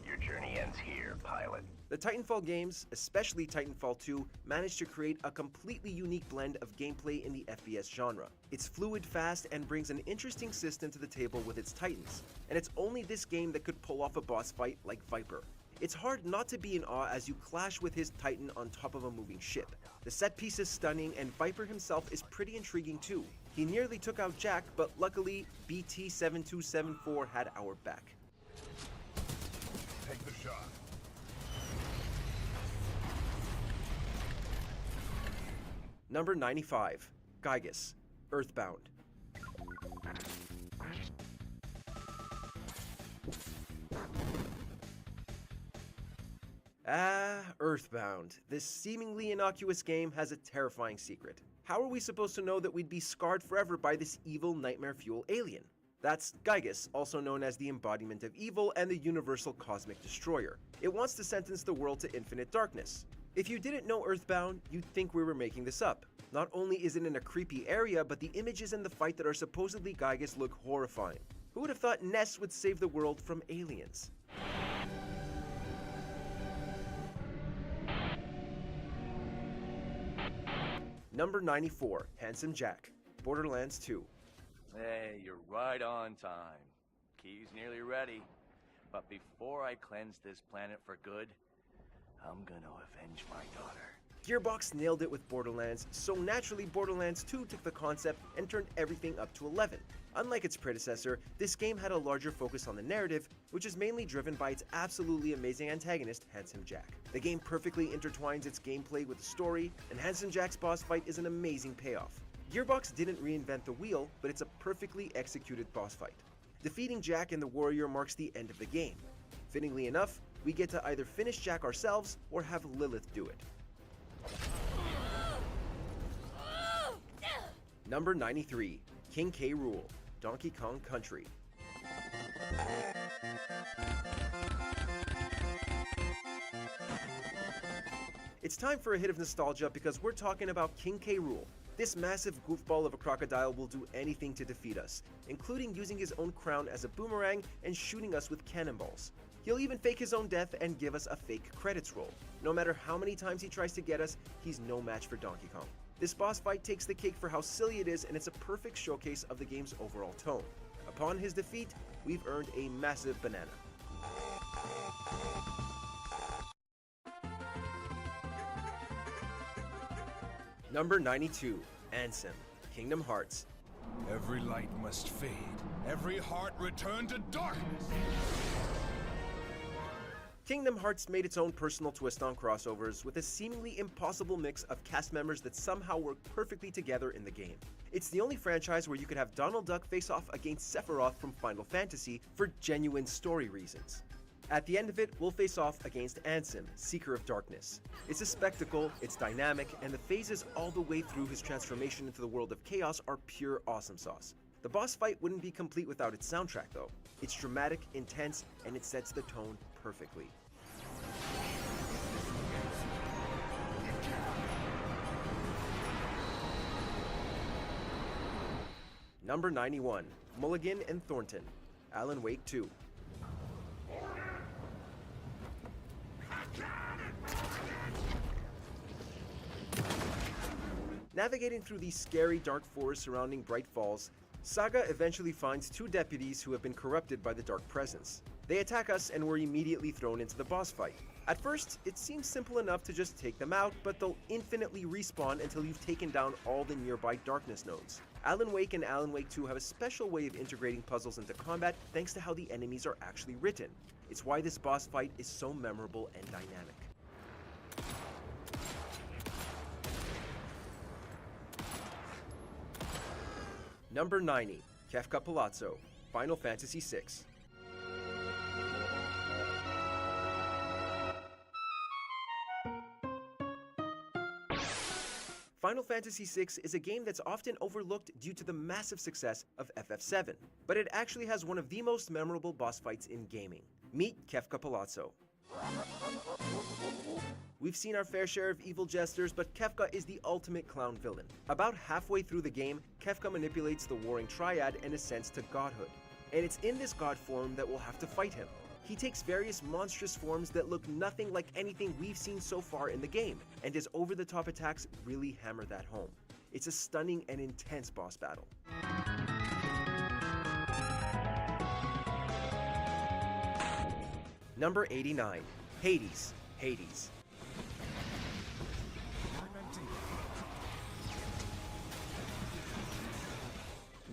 Your journey ends here, pilot. The Titanfall games, especially Titanfall 2, managed to create a completely unique blend of gameplay in the FPS genre. It's fluid, fast, and brings an interesting system to the table with its Titans, and it's only this game that could pull off a boss fight like Viper. It's hard not to be in awe as you clash with his Titan on top of a moving ship. The set piece is stunning, and Viper himself is pretty intriguing too. He nearly took out Jack, but luckily BT-7274 had our back. shot. Number 95, Gygus, Earthbound. Earthbound. This seemingly innocuous game has a terrifying secret. How are we supposed to know that we'd be scarred forever by this evil nightmare fuel alien? That's Gygus, also known as the embodiment of evil and the universal cosmic destroyer. It wants to sentence the world to infinite darkness. If you didn't know Earthbound, you'd think we were making this up. Not only is it in a creepy area, but the images in the fight that are supposedly Gygus look horrifying. Who would have thought Ness would save the world from aliens? Number 94, Handsome Jack, Borderlands 2. Hey, you're right on time. Key's nearly ready. But before I cleanse this planet for good, I'm gonna avenge my daughter. Gearbox nailed it with Borderlands, so naturally Borderlands 2 took the concept and turned everything up to 11. Unlike its predecessor, this game had a larger focus on the narrative, which is mainly driven by its absolutely amazing antagonist, Handsome Jack. The game perfectly intertwines its gameplay with the story, and Handsome Jack's boss fight is an amazing payoff. Gearbox didn't reinvent the wheel, but it's a perfectly executed boss fight. Defeating Jack and the warrior marks the end of the game. Fittingly enough, we get to either finish Jack ourselves or have Lilith do it. Number 93, King K. Rool, Donkey Kong Country. It's time for a hit of nostalgia because we're talking about King K. Rool. This massive goofball of a crocodile will do anything to defeat us, including using his own crown as a boomerang and shooting us with cannonballs. He'll even fake his own death and give us a fake credits roll. No matter how many times he tries to get us, he's no match for Donkey Kong. This boss fight takes the cake for how silly it is, and it's a perfect showcase of the game's overall tone. Upon his defeat, we've earned a massive banana. Number 92, Ansem, Kingdom Hearts. Every light must fade. Every heart return to darkness. Kingdom Hearts made its own personal twist on crossovers with a seemingly impossible mix of cast members that somehow work perfectly together in the game. It's the only franchise where you could have Donald Duck face off against Sephiroth from Final Fantasy for genuine story reasons. At the end of it, we'll face off against Ansem, Seeker of Darkness. It's a spectacle, it's dynamic, and the phases all the way through his transformation into the world of chaos are pure awesome sauce. The boss fight wouldn't be complete without its soundtrack though. It's dramatic, intense, and it sets the tone perfectly. Number 91, Mulligan and Thornton, Alan Wake 2. Navigating through the scary dark forest surrounding Bright Falls, Saga eventually finds two deputies who have been corrupted by the Dark Presence. They attack us and we're immediately thrown into the boss fight. At first, it seems simple enough to just take them out, but they'll infinitely respawn until you've taken down all the nearby darkness nodes. Alan Wake and Alan Wake 2 have a special way of integrating puzzles into combat thanks to how the enemies are actually written. It's why this boss fight is so memorable and dynamic. Number 90, Kefka Palazzo, Final Fantasy VI. Final Fantasy VI is a game that's often overlooked due to the massive success of FF7, but it actually has one of the most memorable boss fights in gaming. Meet Kefka Palazzo. We've seen our fair share of evil jesters, but Kefka is the ultimate clown villain. About halfway through the game, Kefka manipulates the warring triad and ascends to godhood. And it's in this god form that we'll have to fight him. He takes various monstrous forms that look nothing like anything we've seen so far in the game, and his over-the-top attacks really hammer that home. It's a stunning and intense boss battle. Number 89, Hades, Hades.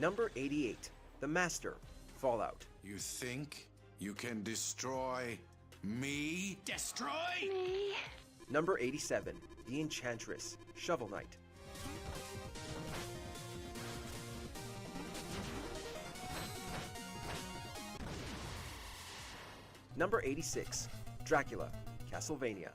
Number 88, The Master, Fallout. You think you can destroy Me? Destroy? Number 87, the Enchantress, Shovel Knight. Number 86, Dracula, Castlevania.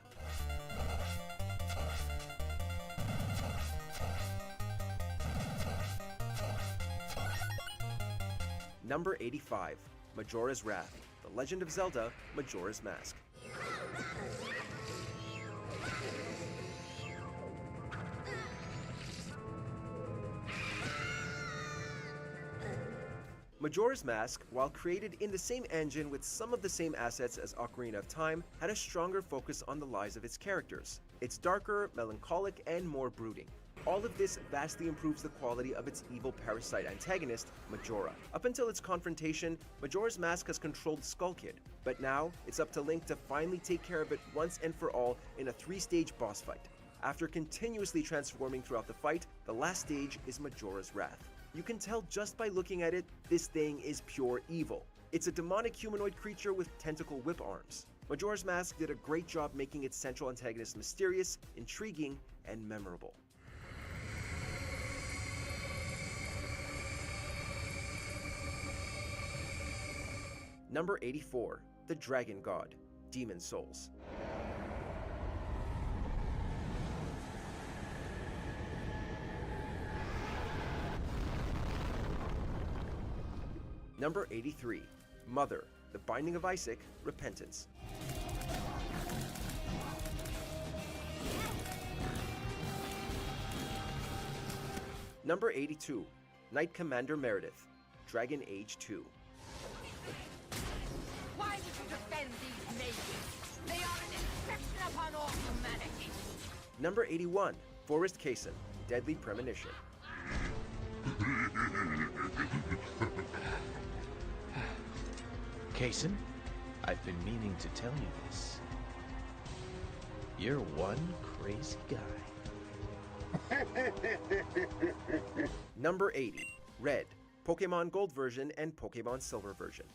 Number 85, Majora's Wrath, The Legend of Zelda, Majora's Mask. Majora's Mask, while created in the same engine with some of the same assets as Ocarina of Time, had a stronger focus on the lives of its characters. It's darker, melancholic, and more brooding. All of this vastly improves the quality of its evil parasite antagonist, Majora. Up until its confrontation, Majora's Mask has controlled Skull Kid, but now it's up to Link to finally take care of it once and for all in a 3-stage boss fight. After continuously transforming throughout the fight, the last stage is Majora's Wrath. You can tell just by looking at it, this thing is pure evil. It's a demonic humanoid creature with tentacle whip arms. Majora's Mask did a great job making its central antagonist mysterious, intriguing, and memorable. Number 84, the Dragon God, Demon Souls. Number 83, Mother, The Binding of Isaac, Repentance. Number 82, Knight Commander Meredith, Dragon Age 2. Why would you defend these mages? They are an infection upon all humanity. Number 81, Forest Kaysen, Deadly Premonition. Kaysen, I've been meaning to tell you this. You're one crazy guy. Number 80, Red, Pokemon Gold version and Pokemon Silver version.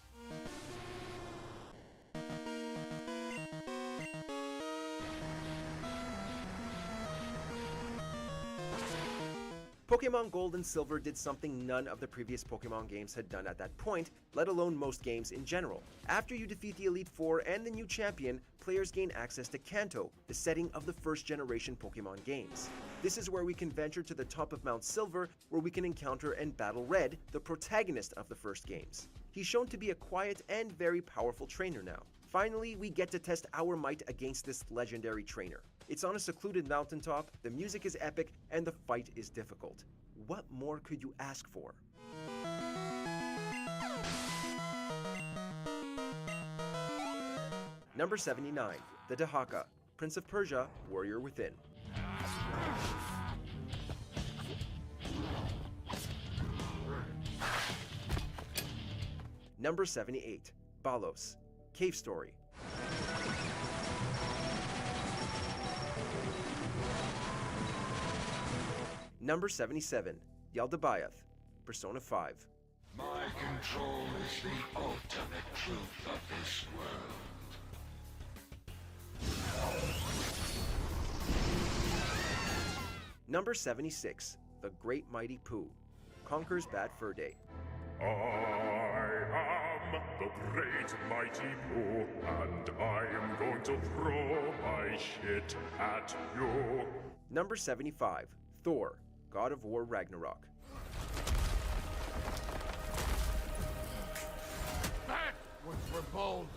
Pokemon Gold and Silver did something none of the previous Pokemon games had done at that point, let alone most games in general. After you defeat the Elite Four and the new champion, players gain access to Kanto, the setting of the first generation Pokemon games. This is where we can venture to the top of Mount Silver, where we can encounter and battle Red, the protagonist of the first games. He's shown to be a quiet and very powerful trainer now. Finally, we get to test our might against this legendary trainer. It's on a secluded mountaintop, the music is epic, and the fight is difficult. What more could you ask for? Number 79, the Dahaka, Prince of Persia, Warrior Within. Number 78, Balos, Cave Story. Number 77, Yaldabaoth, Persona 5. My control is the ultimate truth of this world. Number 76, the Great Mighty Pooh, Conquers Bad Fur Day. I am the great mighty Pooh, and I am going to throw my shit at you. Number 75, Thor, God of War Ragnarok. That was for Boulder.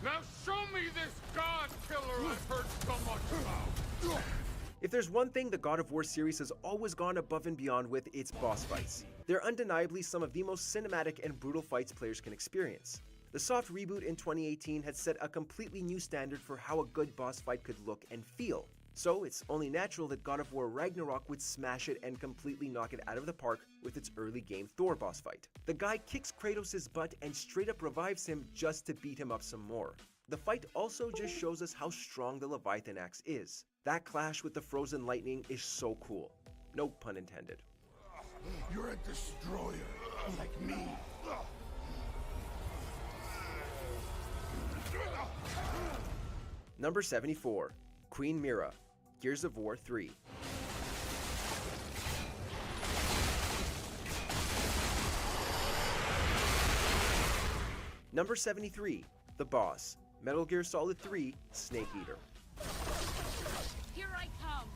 Now show me this god killer I've heard so much about. If there's one thing the God of War series has always gone above and beyond with, it's boss fights. They're undeniably some of the most cinematic and brutal fights players can experience. The soft reboot in 2018 had set a completely new standard for how a good boss fight could look and feel. So it's only natural that God of War Ragnarok would smash it and completely knock it out of the park with its early game Thor boss fight. The guy kicks Kratos' butt and straight up revives him just to beat him up some more. The fight also just shows us how strong the Leviathan axe is. That clash with the frozen lightning is so cool. No pun intended. You're a destroyer, like me. Number 74, Queen Mira, Gears of War 3. Number 73, The Boss, Metal Gear Solid 3, Snake Eater. Here I come.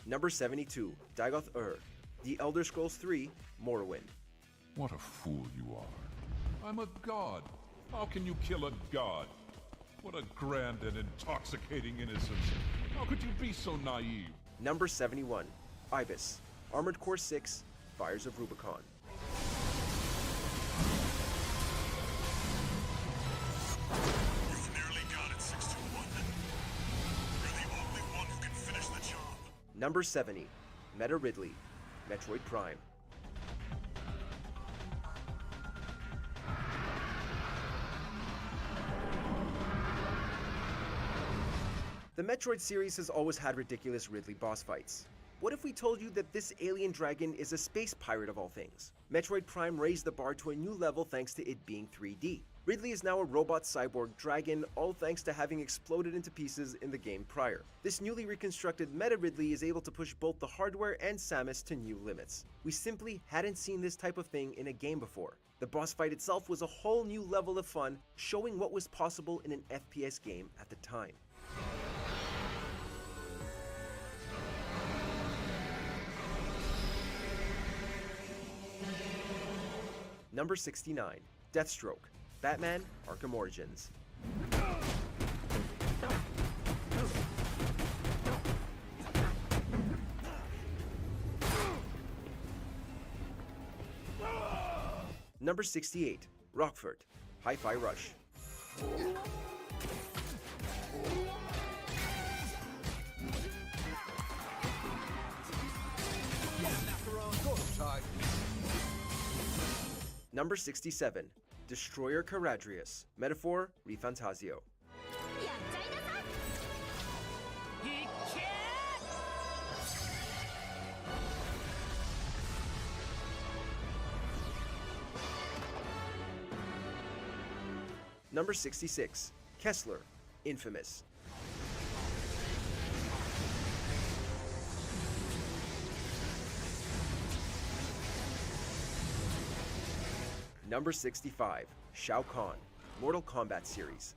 Number 72, Dagoth Ur, The Elder Scrolls 3, Morrowind. What a fool you are. I'm a god. How can you kill a god? What a grand and intoxicating innocence. How could you be so naive? Number 71, Ibis, Armored Core 6, Fires of Rubicon. You've nearly got it, 621. You're the only one who can finish the job. Number 70, Meta Ridley, Metroid Prime. The Metroid series has always had ridiculous Ridley boss fights. What if we told you that this alien dragon is a space pirate of all things? Metroid Prime raised the bar to a new level thanks to it being 3D. Ridley is now a robot cyborg dragon, all thanks to having exploded into pieces in the game prior. This newly reconstructed Meta Ridley is able to push both the hardware and Samus to new limits. We simply hadn't seen this type of thing in a game before. The boss fight itself was a whole new level of fun, showing what was possible in an FPS game at the time. Number 69, Deathstroke, Batman: Arkham Origins. Number 68, Rockfort, Hi-Fi Rush. Number 67, Destroyer Caradrius, Metaphor Refantasio. Number 66, Kessler, Infamous. Number 65, Shao Kahn, Mortal Kombat series.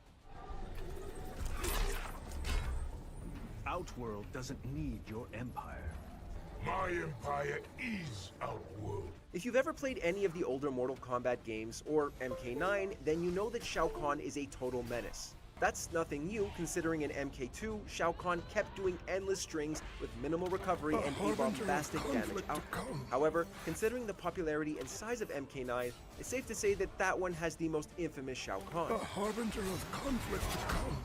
Outworld doesn't need your empire. My empire is Outworld. If you've ever played any of the older Mortal Kombat games, or MK9, then you know that Shao Kahn is a total menace. That's nothing new, considering in MK2, Shao Kahn kept doing endless strings with minimal recovery and a bombastic damage output. However, considering the popularity and size of MK9, it's safe to say that that one has the most infamous Shao Kahn. A harbinger of conflict to come.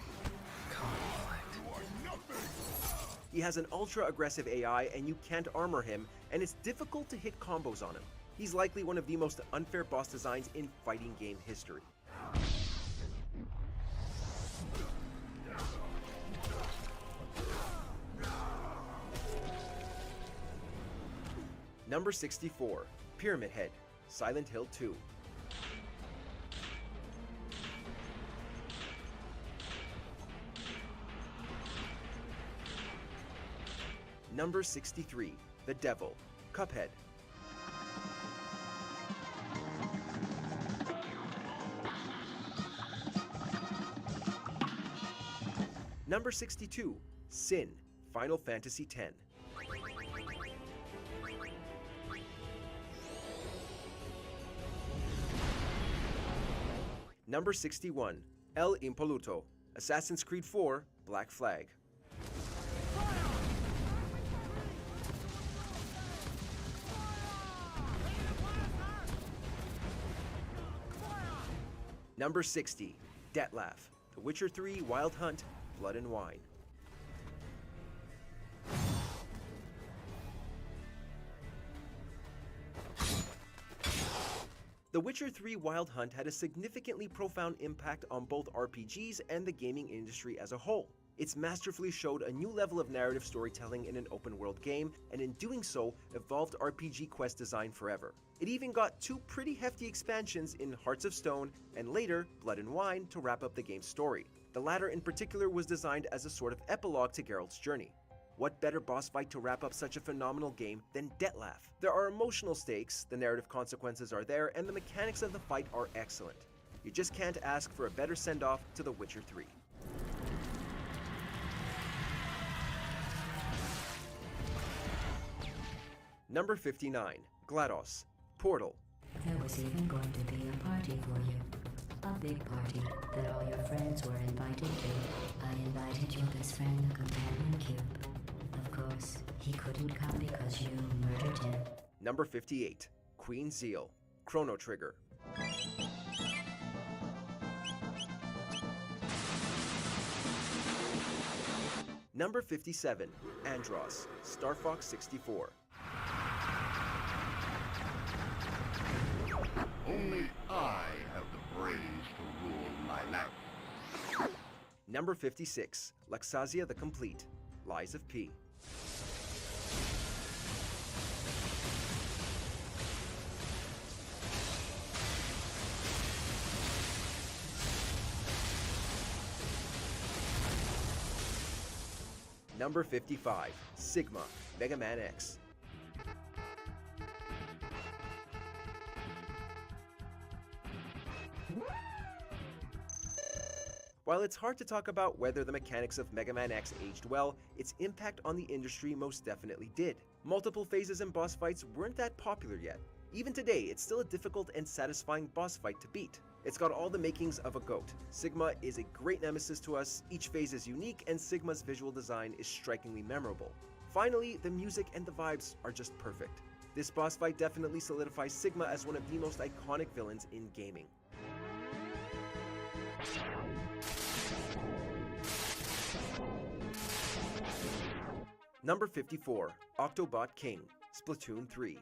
He has an ultra-aggressive AI and you can't armor him, and it's difficult to hit combos on him. He's likely one of the most unfair boss designs in fighting game history. Number 64, Pyramid Head, Silent Hill 2. Number 63, The Devil, Cuphead. Number 62, Sin, Final Fantasy X. Number 61, El Impoluto, Assassin's Creed 4, Black Flag. Number 60, Dettlaff, The Witcher 3, Wild Hunt, Blood and Wine. The Witcher 3 Wild Hunt had a significantly profound impact on both RPGs and the gaming industry as a whole. It's masterfully showed a new level of narrative storytelling in an open-world game, and in doing so, evolved RPG quest design forever. It even got 2 pretty hefty expansions in Hearts of Stone and later Blood and Wine to wrap up the game's story. The latter in particular was designed as a sort of epilogue to Geralt's journey. What better boss fight to wrap up such a phenomenal game than Dettlaff? There are emotional stakes, the narrative consequences are there, and the mechanics of the fight are excellent. You just can't ask for a better send-off to The Witcher 3. Number 59, GLaDOS, Portal. There was even going to be a party for you. A big party that all your friends were invited to. I invited your best friend, the companion cube. Of course, he couldn't come because you murdered him. Number 58, Queen Zeal, Chrono Trigger. Number 57, Andros, Star Fox 64. Only I have the brains to rule my land. Number 56, Luxasia the Complete, Lies of P. Number 55, Sigma, Mega Man X. While it's hard to talk about whether the mechanics of Mega Man X aged well, its impact on the industry most definitely did. Multiple phases and boss fights weren't that popular yet. Even today, it's still a difficult and satisfying boss fight to beat. It's got all the makings of a GOAT. Sigma is a great nemesis to us, each phase is unique, and Sigma's visual design is strikingly memorable. Finally, the music and the vibes are just perfect. This boss fight definitely solidifies Sigma as one of the most iconic villains in gaming. Number 54, Octobot King, Splatoon 3.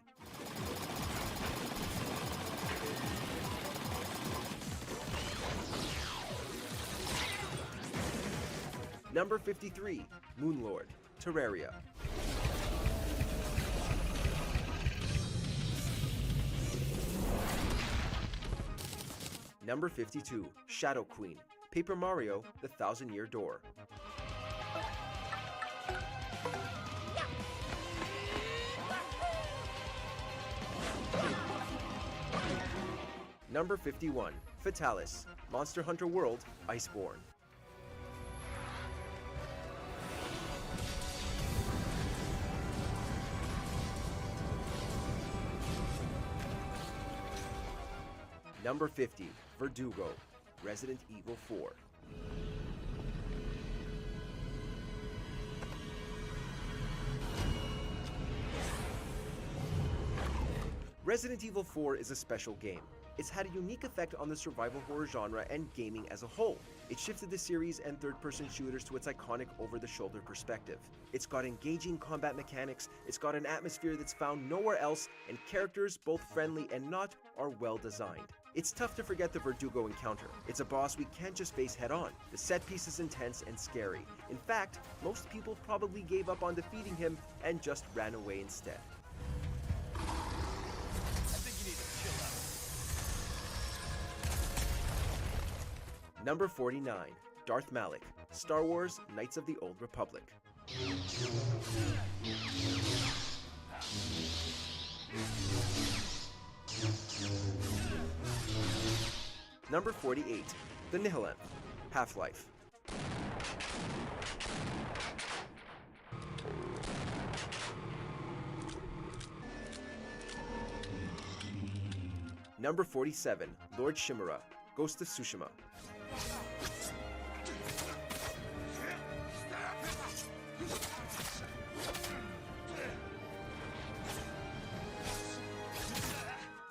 Number 53, Moonlord, Terraria. Number 52, Shadow Queen, Paper Mario, The Thousand-Year Door. Number 51, Fatalis, Monster Hunter World, Iceborne. Number 50, Verdugo, Resident Evil 4. Resident Evil 4 is a special game. It's had a unique effect on the survival horror genre and gaming as a whole. It shifted the series and third-person shooters to its iconic over-the-shoulder perspective. It's got engaging combat mechanics, it's got an atmosphere that's found nowhere else, and characters, both friendly and not, are well designed. It's tough to forget the Verdugo encounter. It's a boss we can't just face head-on. The set piece is intense and scary. In fact, most people probably gave up on defeating him and just ran away instead. Number 49, Darth Malak, Star Wars Knights of the Old Republic. Number 48, The Nihilanth, Half-Life. Number 47, Lord Shimura, Ghost of Tsushima.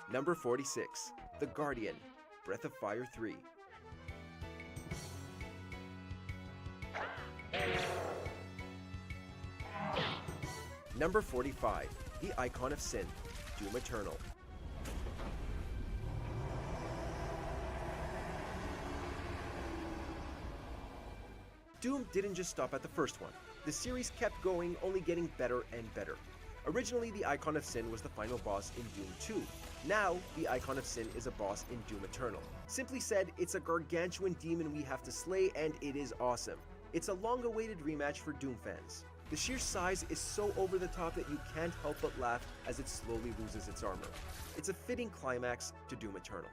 Number 46, The Guardian, Breath of Fire 3. Number 45, The Icon of Sin, Doom Eternal. Doom didn't just stop at the first one. The series kept going, only getting better and better. Originally, the Icon of Sin was the final boss in Doom 2. Now, the Icon of Sin is a boss in Doom Eternal. Simply said, it's a gargantuan demon we have to slay, and it is awesome. It's a long-awaited rematch for Doom fans. The sheer size is so over the top that you can't help but laugh as it slowly loses its armor. It's a fitting climax to Doom Eternal.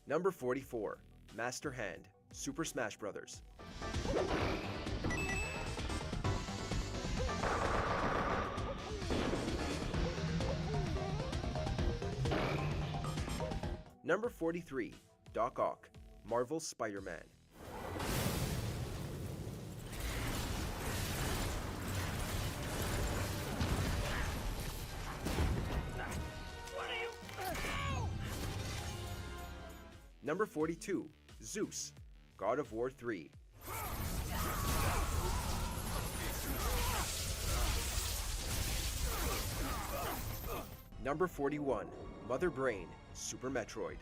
Number 44, Master Hand, Super Smash Bros. Number 43, Doc Ock, Marvel's Spider-Man. Number 42, Zeus, God of War 3. Number 41, Mother Brain, Super Metroid.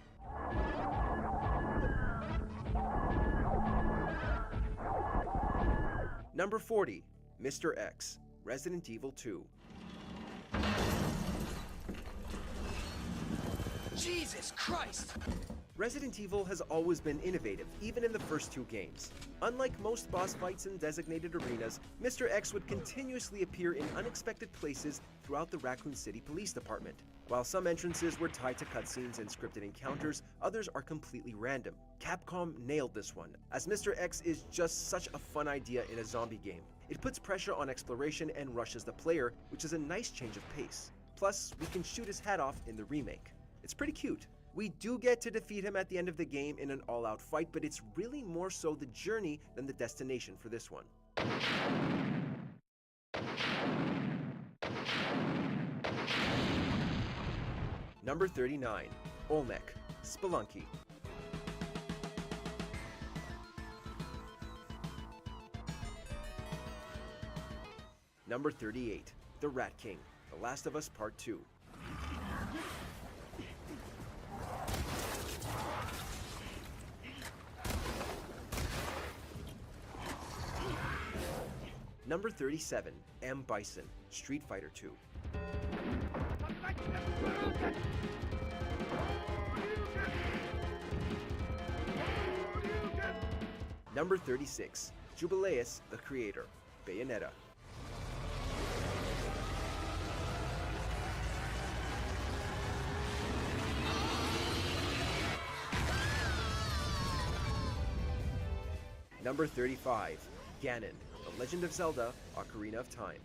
Number 40, Mr. X, Resident Evil 2. Jesus Christ! Resident Evil has always been innovative, even in the first two games. Unlike most boss fights in designated arenas, Mr. X would continuously appear in unexpected places throughout the Raccoon City Police Department. While some entrances were tied to cutscenes and scripted encounters, others are completely random. Capcom nailed this one, as Mr. X is just such a fun idea in a zombie game. It puts pressure on exploration and rushes the player, which is a nice change of pace. Plus, we can shoot his hat off in the remake. It's pretty cute. We do get to defeat him at the end of the game in an all-out fight, but it's really more so the journey than the destination for this one. Number 39, Olmec, Spelunky. Number 38, The Rat King, The Last of Us Part 2. Number 37, M. Bison, Street Fighter 2. Number 36, Jubileus the Creator, Bayonetta. Number 35, Ganon, The Legend of Zelda, Ocarina of Time.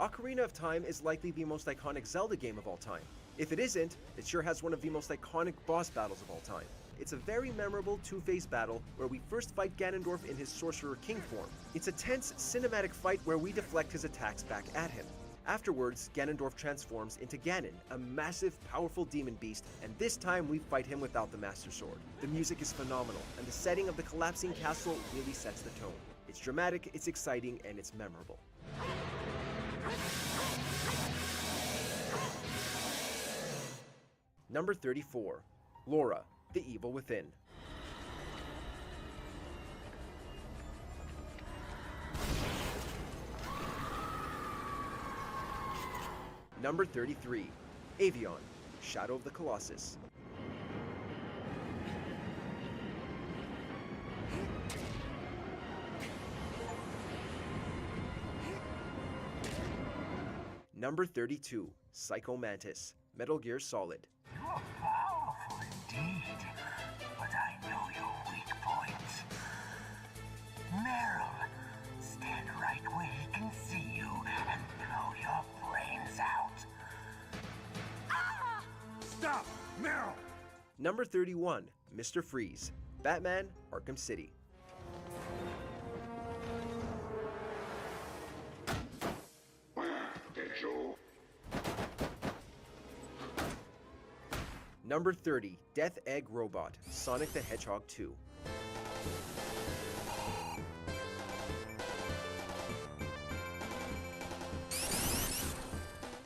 Ocarina of Time is likely the most iconic Zelda game of all time. If it isn't, it sure has one of the most iconic boss battles of all time. It's a very memorable two-phase battle where we first fight Ganondorf in his Sorcerer King form. It's a tense, cinematic fight where we deflect his attacks back at him. Afterwards, Ganondorf transforms into Ganon, a massive, powerful demon beast, and this time we fight him without the Master Sword. The music is phenomenal, and the setting of the collapsing castle really sets the tone. It's dramatic, it's exciting, and it's memorable. Number 34, Laura, The Evil Within. Number 33, Avion, Shadow of the Colossus. Number 32, Psycho Mantis, Metal Gear Solid. You are powerful indeed, but I know your weak points. Meryl, stand right where he can see you and blow your brains out. Ah! Stop! Meryl! Number 31, Mr. Freeze, Batman, Arkham City. Number 30, Death Egg Robot, Sonic the Hedgehog 2.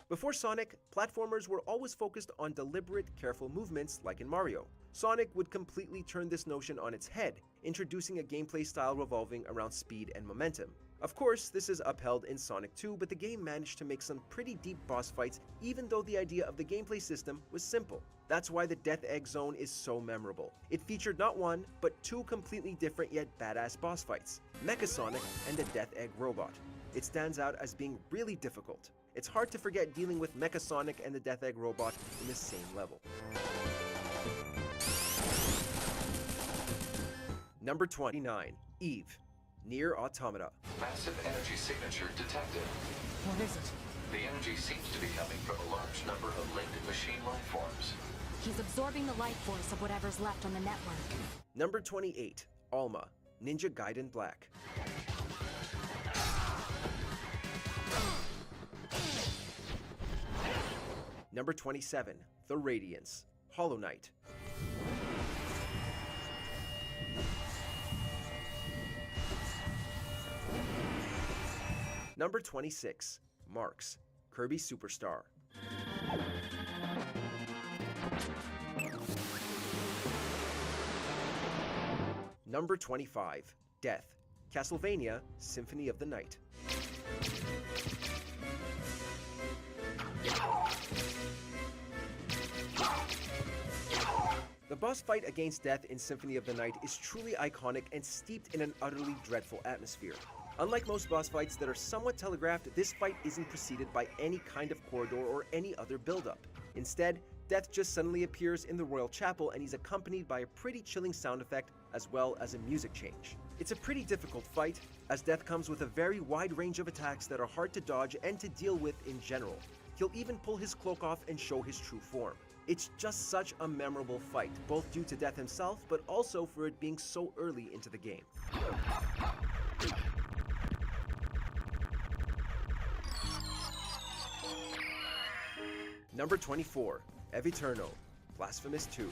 Before Sonic, platformers were always focused on deliberate, careful movements like in Mario. Sonic would completely turn this notion on its head, introducing a gameplay style revolving around speed and momentum. Of course, this is upheld in Sonic 2, but the game managed to make some pretty deep boss fights even though the idea of the gameplay system was simple. That's why the Death Egg Zone is so memorable. It featured not one, but two completely different yet badass boss fights, Mecha Sonic and the Death Egg Robot. It stands out as being really difficult. It's hard to forget dealing with Mecha Sonic and the Death Egg Robot in the same level. Number 29, Eve, Nier Automata. Massive energy signature detected. What is it? The energy seems to be coming from a large number of linked machine life forms. He's absorbing the life force of whatever's left on the network. Number 28, Alma, Ninja Gaiden Black. Number 27, The Radiance, Hollow Knight. Number 26, Marks, Kirby Superstar. Number 25, Death, Castlevania, Symphony of the Night. The boss fight against Death in Symphony of the Night is truly iconic and steeped in an utterly dreadful atmosphere. Unlike most boss fights that are somewhat telegraphed, this fight isn't preceded by any kind of corridor or any other build-up. Instead, Death just suddenly appears in the Royal Chapel and he's accompanied by a pretty chilling sound effect as well as a music change. It's a pretty difficult fight, as Death comes with a very wide range of attacks that are hard to dodge and to deal with in general. He'll even pull his cloak off and show his true form. It's just such a memorable fight, both due to Death himself, but also for it being so early into the game. Number 24, Eviterno, Blasphemous 2.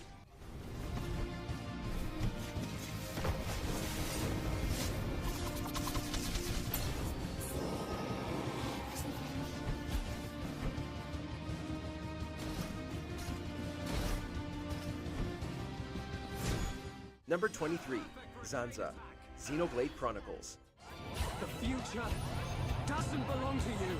Number 23, Zanza, Xenoblade Chronicles. The future doesn't belong to you.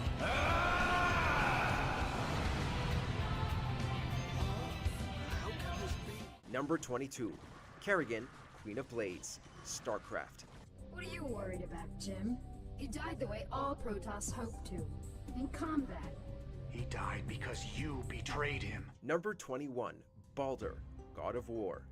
Number 22, Kerrigan, Queen of Blades, StarCraft. What are you worried about, Jim? He died the way all Protoss hoped to, in combat. He died because you betrayed him. Number 21, Baldur, God of War.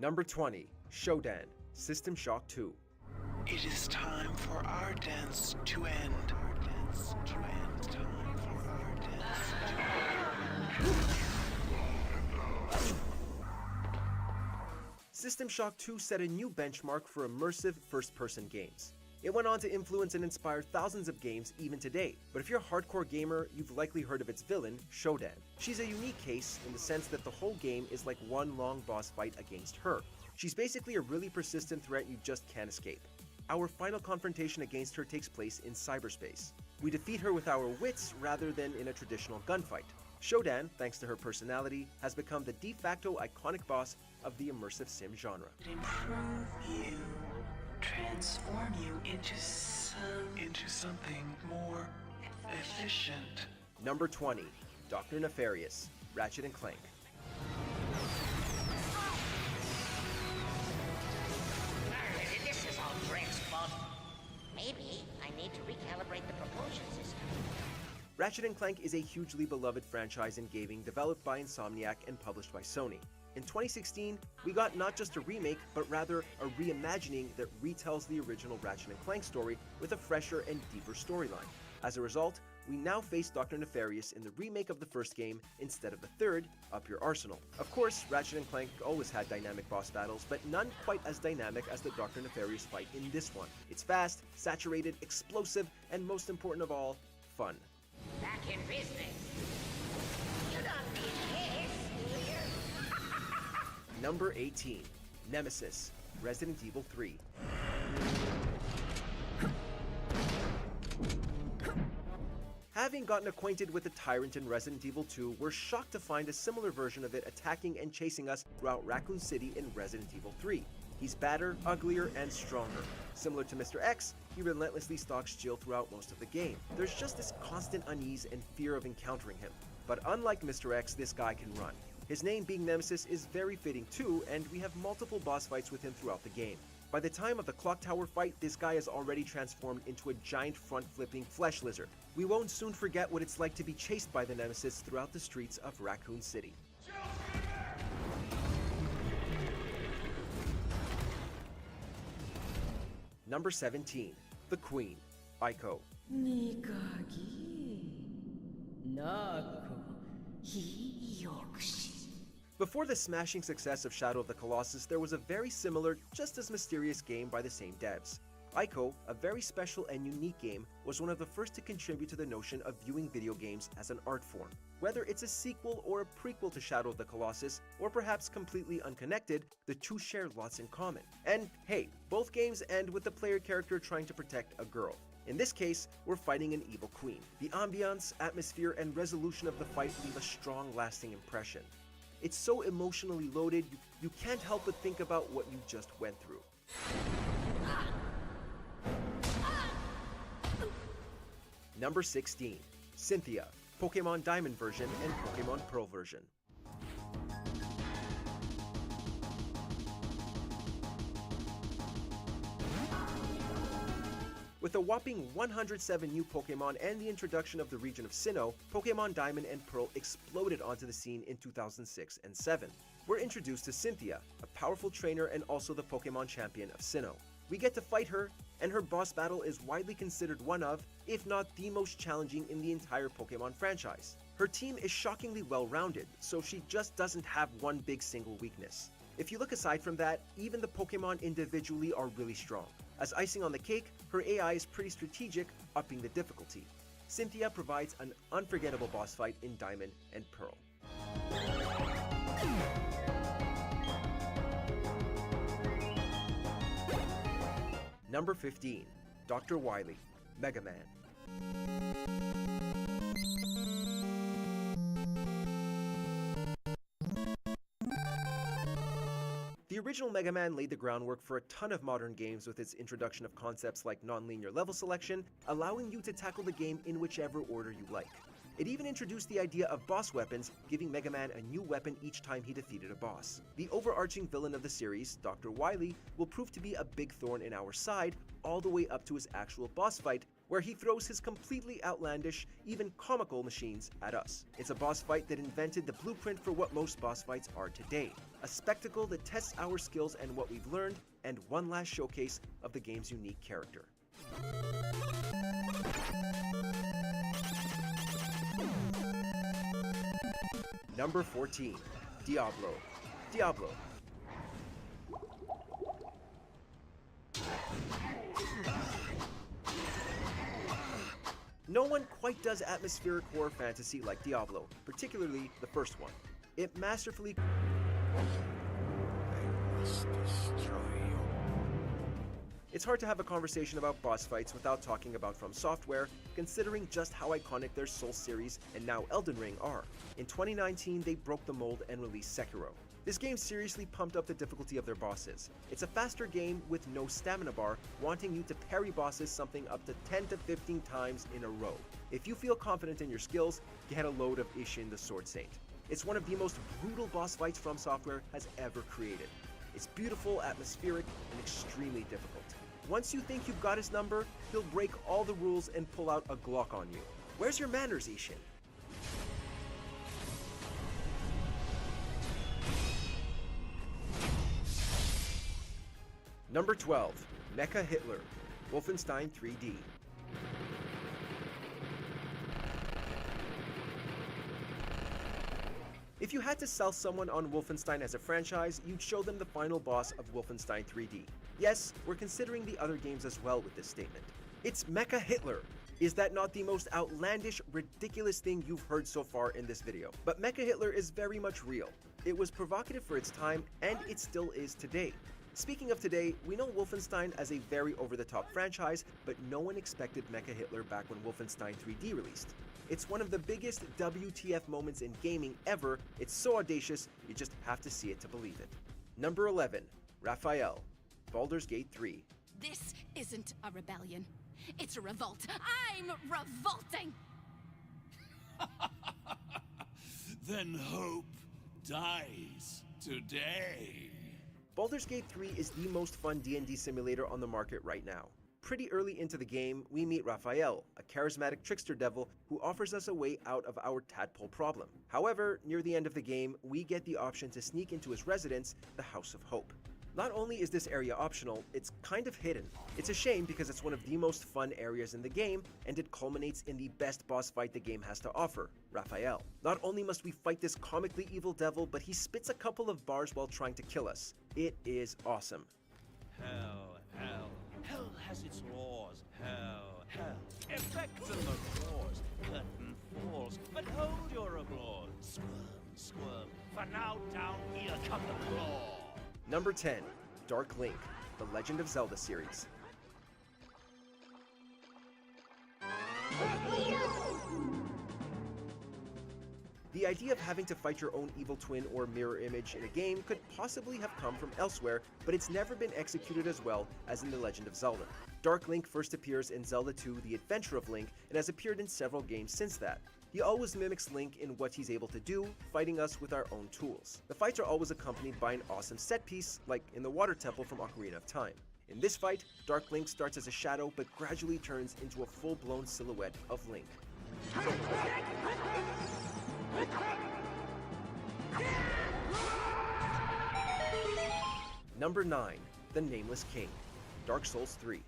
Number 20, Shodan, System Shock 2. It is time for our dance to end. Our dance to end. Time for our dance to end. System Shock 2 set a new benchmark for immersive first-person games. It went on to influence and inspire thousands of games even today, but if you're a hardcore gamer, you've likely heard of its villain, Shodan. She's a unique case in the sense that the whole game is like one long boss fight against her. She's basically a really persistent threat you just can't escape. Our final confrontation against her takes place in cyberspace. We defeat her with our wits rather than in a traditional gunfight. Shodan, thanks to her personality, has become the de facto iconic boss of the immersive sim genre. Improve you. Transform you into something more efficient. Number 20, Dr. Nefarious, Ratchet and Clank. This is all Drake's fault. Maybe I need to recalibrate the propulsion system. Ratchet and Clank is a hugely beloved franchise in gaming developed by Insomniac and published by Sony. In 2016, we got not just a remake, but rather a reimagining that retells the original Ratchet and Clank story with a fresher and deeper storyline. As a result, we now face Dr. Nefarious in the remake of the first game instead of the third, Up Your Arsenal. Of course, Ratchet & Clank always had dynamic boss battles, but none quite as dynamic as the Dr. Nefarious fight in this one. It's fast, saturated, explosive, and most important of all, fun. Back in business. You don't need this, do you? Number 18, Nemesis, Resident Evil 3. Having gotten acquainted with the Tyrant in Resident Evil 2, we're shocked to find a similar version of it attacking and chasing us throughout Raccoon City in Resident Evil 3. He's badder, uglier, and stronger. Similar to Mr. X, he relentlessly stalks Jill throughout most of the game. There's just this constant unease and fear of encountering him. But unlike Mr. X, this guy can run. His name being Nemesis is very fitting too, and we have multiple boss fights with him throughout the game. By the time of the Clock Tower fight, this guy is already transformed into a giant front-flipping flesh lizard. We won't soon forget what it's like to be chased by the Nemesis throughout the streets of Raccoon City. Number 17, The Queen, Aiko. Before the smashing success of Shadow of the Colossus, there was a very similar, just as mysterious game by the same devs. Aiko, a very special and unique game, was one of the first to contribute to the notion of viewing video games as an art form. Whether it's a sequel or a prequel to Shadow of the Colossus, or perhaps completely unconnected, the two share lots in common. And hey, both games end with the player character trying to protect a girl. In this case, we're fighting an evil queen. The ambiance, atmosphere, and resolution of the fight leave a strong, lasting impression. It's so emotionally loaded, you can't help but think about what you just went through. Number 16, Cynthia, Pokemon Diamond version and Pokemon Pearl version. With a whopping 107 new Pokemon and the introduction of the region of Sinnoh, Pokemon Diamond and Pearl exploded onto the scene in 2006 and 7. We're introduced to Cynthia, a powerful trainer and also the Pokemon champion of Sinnoh. We get to fight her, and her boss battle is widely considered one of, if not the most challenging in the entire Pokemon franchise. Her team is shockingly well-rounded, so she just doesn't have one big single weakness. If you look aside from that, even the Pokemon individually are really strong. As icing on the cake, her AI is pretty strategic, upping the difficulty. Cynthia provides an unforgettable boss fight in Diamond and Pearl. Number 15, Dr. Wily, Mega Man. The original Mega Man laid the groundwork for a ton of modern games with its introduction of concepts like non-linear level selection, allowing you to tackle the game in whichever order you like. It even introduced the idea of boss weapons, giving Mega Man a new weapon each time he defeated a boss. The overarching villain of the series, Dr. Wily, will prove to be a big thorn in our side, all the way up to his actual boss fight, where he throws his completely outlandish, even comical machines at us. It's a boss fight that invented the blueprint for what most boss fights are today. A spectacle that tests our skills and what we've learned, and one last showcase of the game's unique character. Number 14, Diablo. Diablo. No one quite does atmospheric horror fantasy like Diablo, particularly the first one. It masterfully... I must destroy you. It's hard to have a conversation about boss fights without talking about From Software, considering just how iconic their Soul series and now Elden Ring are. In 2019, they broke the mold and released Sekiro. This game seriously pumped up the difficulty of their bosses. It's a faster game with no stamina bar, wanting you to parry bosses something up to 10 to 15 times in a row. If you feel confident in your skills, get a load of Ishin the Sword Saint. It's one of the most brutal boss fights From Software has ever created. It's beautiful, atmospheric, and extremely difficult. Once you think you've got his number, he'll break all the rules and pull out a Glock on you. Where's your manners, Ishin? Number 12, Mecha Hitler, Wolfenstein 3D. If you had to sell someone on Wolfenstein as a franchise, you'd show them the final boss of Wolfenstein 3D. Yes, we're considering the other games as well with this statement. It's Mecha Hitler! Is that not the most outlandish, ridiculous thing you've heard so far in this video? But Mecha Hitler is very much real. It was provocative for its time, and it still is today. Speaking of today, we know Wolfenstein as a very over-the-top franchise, but no one expected Mecha Hitler back when Wolfenstein 3D released. It's one of the biggest WTF moments in gaming ever. It's so audacious, you just have to see it to believe it. Number 11, Raphael, Baldur's Gate 3. This isn't a rebellion. It's a revolt. I'm revolting! Then hope dies today. Baldur's Gate 3 is the most fun D&D simulator on the market right now. Pretty early into the game, we meet Raphael, a charismatic trickster devil who offers us a way out of our tadpole problem. However, near the end of the game, we get the option to sneak into his residence, the House of Hope. Not only is this area optional, it's kind of hidden. It's a shame because it's one of the most fun areas in the game, and it culminates in the best boss fight the game has to offer, Raphael. Not only must we fight this comically evil devil, but he spits a couple of bars while trying to kill us. It is awesome. Hell has its laws. Hell. Effects and the cause. Curtain falls, but hold your applause. Squirm. For now down here come the claw. Number 10, Dark Link, The Legend of Zelda series. The idea of having to fight your own evil twin or mirror image in a game could possibly have come from elsewhere, but it's never been executed as well as in The Legend of Zelda. Dark Link first appears in Zelda 2: The Adventure of Link and has appeared in several games since that. He always mimics Link in what he's able to do, fighting us with our own tools. The fights are always accompanied by an awesome set piece, like in the Water Temple from Ocarina of Time. In this fight, Dark Link starts as a shadow but gradually turns into a full-blown silhouette of Link. Number 9, The Nameless King, Dark Souls 3.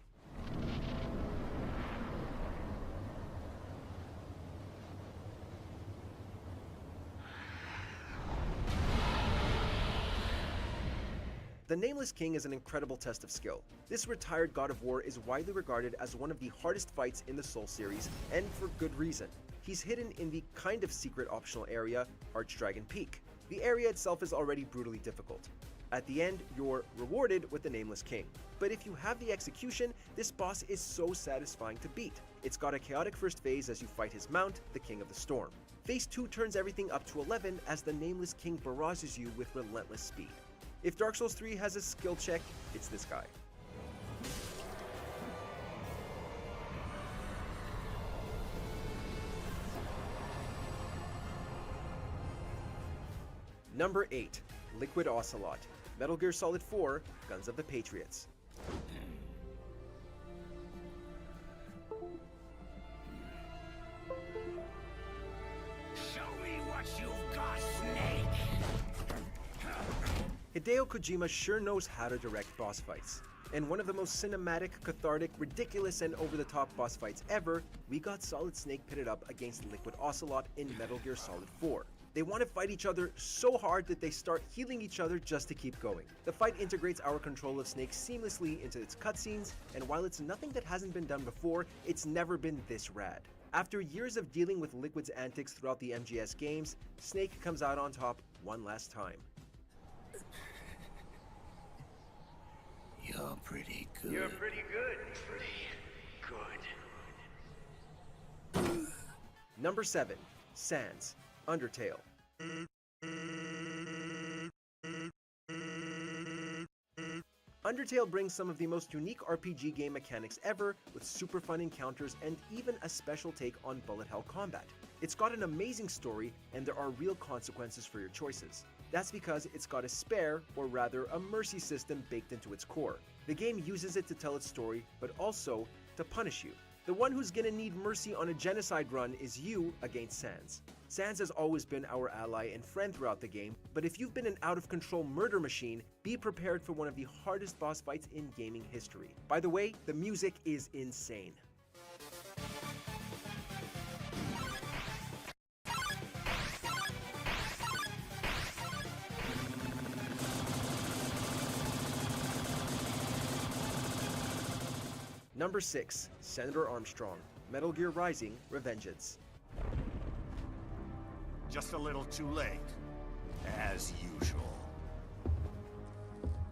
The Nameless King is an incredible test of skill. This retired god of war is widely regarded as one of the hardest fights in the Souls series, and for good reason. He's hidden in the kind of secret optional area, Archdragon Peak. The area itself is already brutally difficult. At the end, you're rewarded with the Nameless King. But if you have the execution, this boss is so satisfying to beat. It's got a chaotic first phase as you fight his mount, the King of the Storm. Phase 2 turns everything up to 11 as the Nameless King barrages you with relentless speed. If Dark Souls 3 has a skill check, it's this guy. Number 8, Liquid Ocelot, Metal Gear Solid 4, Guns of the Patriots. Show me what you've got, Snake! Hideo Kojima sure knows how to direct boss fights. And one of the most cinematic, cathartic, ridiculous, and over-the-top boss fights ever, we got Solid Snake pitted up against Liquid Ocelot in Metal Gear Solid 4. They want to fight each other so hard that they start healing each other just to keep going. The fight integrates our control of Snake seamlessly into its cutscenes, and while it's nothing that hasn't been done before, it's never been this rad. After years of dealing with Liquid's antics throughout the MGS games, Snake comes out on top one last time. You're pretty good. You're pretty good. Pretty good. Number 7, Sans, Undertale. Undertale brings some of the most unique RPG game mechanics ever, with super fun encounters and even a special take on bullet hell combat. It's got an amazing story, and there are real consequences for your choices. That's because it's got a spare, or rather a mercy system baked into its core. The game uses it to tell its story, but also to punish you. The one who's gonna need mercy on a genocide run is you against Sans. Sans has always been our ally and friend throughout the game, but if you've been an out-of-control murder machine, be prepared for one of the hardest boss fights in gaming history. By the way, the music is insane. Number 6. Senator Armstrong, Metal Gear Rising: Revengeance. Just a little too late. As usual.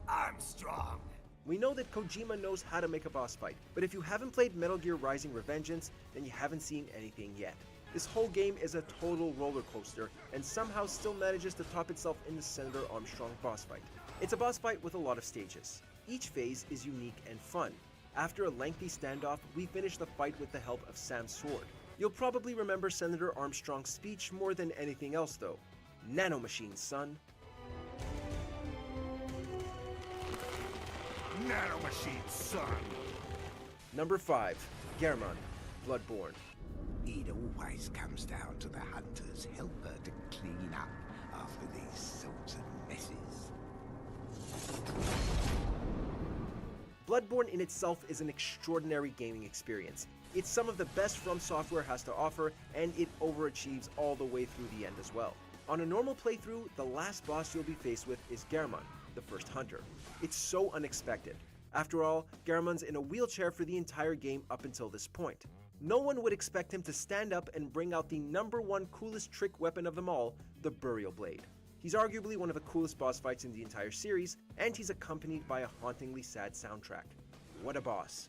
Armstrong. We know that Kojima knows how to make a boss fight, but if you haven't played Metal Gear Rising: Revengeance, then you haven't seen anything yet. This whole game is a total roller coaster, and somehow still manages to top itself in the Senator Armstrong boss fight. It's a boss fight with a lot of stages. Each phase is unique and fun. After a lengthy standoff, we finish the fight with the help of Sam's sword. You'll probably remember Senator Armstrong's speech more than anything else though. Nanomachines, son. Nanomachine, son. Number 5. Gehrman, Bloodborne. It always comes down to the hunter's helper to clean up after these sorts of messes. Bloodborne in itself is an extraordinary gaming experience. It's some of the best From Software has to offer, and it overachieves all the way through the end as well. On a normal playthrough, the last boss you'll be faced with is Gehrman, the first hunter. It's so unexpected. After all, Gehrman's in a wheelchair for the entire game up until this point. No one would expect him to stand up and bring out the #1 coolest trick weapon of them all, the Burial Blade. He's arguably one of the coolest boss fights in the entire series, and he's accompanied by a hauntingly sad soundtrack. What a boss.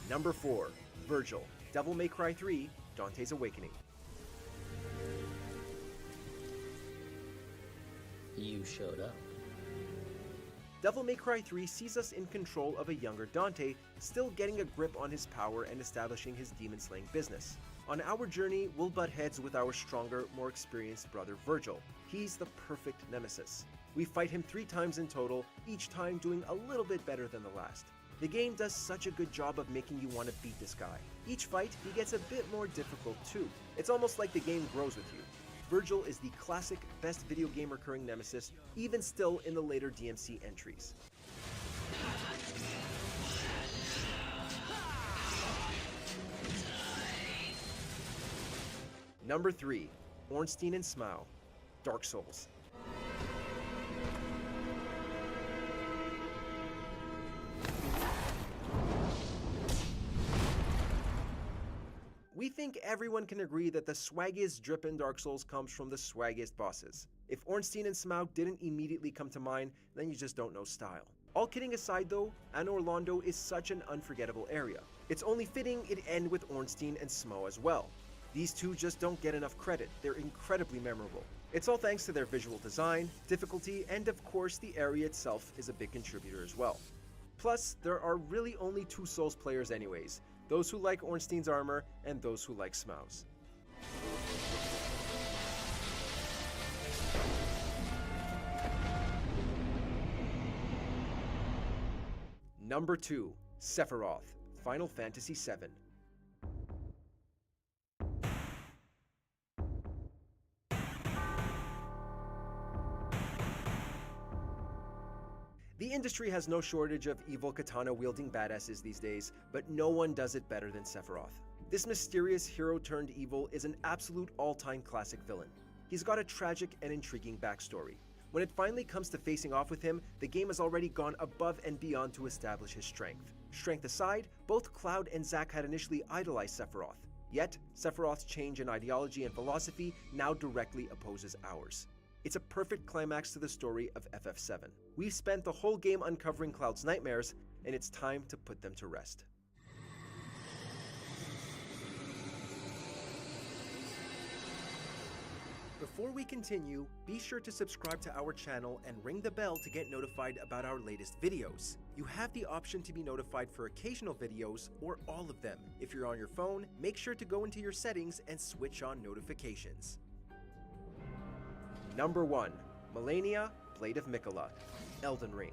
Number 4. Virgil, Devil May Cry 3: Dante's Awakening. You showed up. Devil May Cry 3 sees us in control of a younger Dante, still getting a grip on his power and establishing his demon-slaying business. On our journey, we'll butt heads with our stronger, more experienced brother Virgil. He's the perfect nemesis. We fight him 3 times in total, each time doing a little bit better than the last. The game does such a good job of making you want to beat this guy. Each fight, he gets a bit more difficult too. It's almost like the game grows with you. Virgil is the classic best video game recurring nemesis, even still in the later DMC entries. Number 3. Ornstein and Smaug, Dark Souls. We think everyone can agree that the swaggiest drip in Dark Souls comes from the swaggiest bosses. If Ornstein and Smaug didn't immediately come to mind, then you just don't know style. All kidding aside though, Anor Londo is such an unforgettable area. It's only fitting it end with Ornstein and Smaug as well. These two just don't get enough credit, they're incredibly memorable. It's all thanks to their visual design, difficulty, and of course the area itself is a big contributor as well. Plus, there are really only 2 Souls players anyways, those who like Ornstein's armor and those who like Smaug's. Number 2. Sephiroth, Final Fantasy VII. The industry has no shortage of evil katana-wielding badasses these days, but no one does it better than Sephiroth. This mysterious hero-turned-evil is an absolute all-time classic villain. He's got a tragic and intriguing backstory. When it finally comes to facing off with him, the game has already gone above and beyond to establish his strength. Strength aside, both Cloud and Zack had initially idolized Sephiroth. Yet, Sephiroth's change in ideology and philosophy now directly opposes ours. It's a perfect climax to the story of FF7. We've spent the whole game uncovering Cloud's nightmares, and it's time to put them to rest. Before we continue, be sure to subscribe to our channel and ring the bell to get notified about our latest videos. You have the option to be notified for occasional videos or all of them. If you're on your phone, make sure to go into your settings and switch on notifications. Number 1. Malenia, Blade of Miquella, Elden Ring.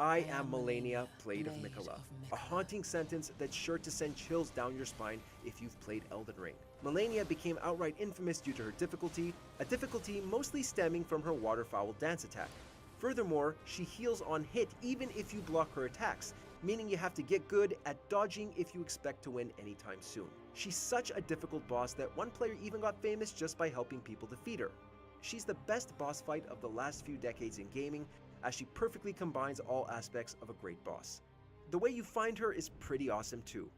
I am Melania, Blade of Mikola. A haunting sentence that's sure to send chills down your spine if you've played Elden Ring. Melania became outright infamous due to her difficulty, a difficulty mostly stemming from her waterfowl dance attack. Furthermore, she heals on hit even if you block her attacks, meaning you have to get good at dodging if you expect to win anytime soon. She's such a difficult boss that one player even got famous just by helping people defeat her. She's the best boss fight of the last few decades in gaming, as she perfectly combines all aspects of a great boss. The way you find her is pretty awesome too.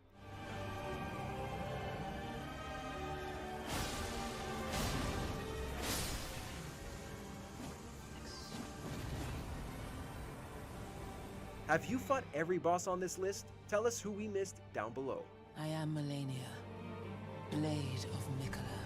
Have you fought every boss on this list? Tell us who we missed down below. I am Melania, Blade of Mikola.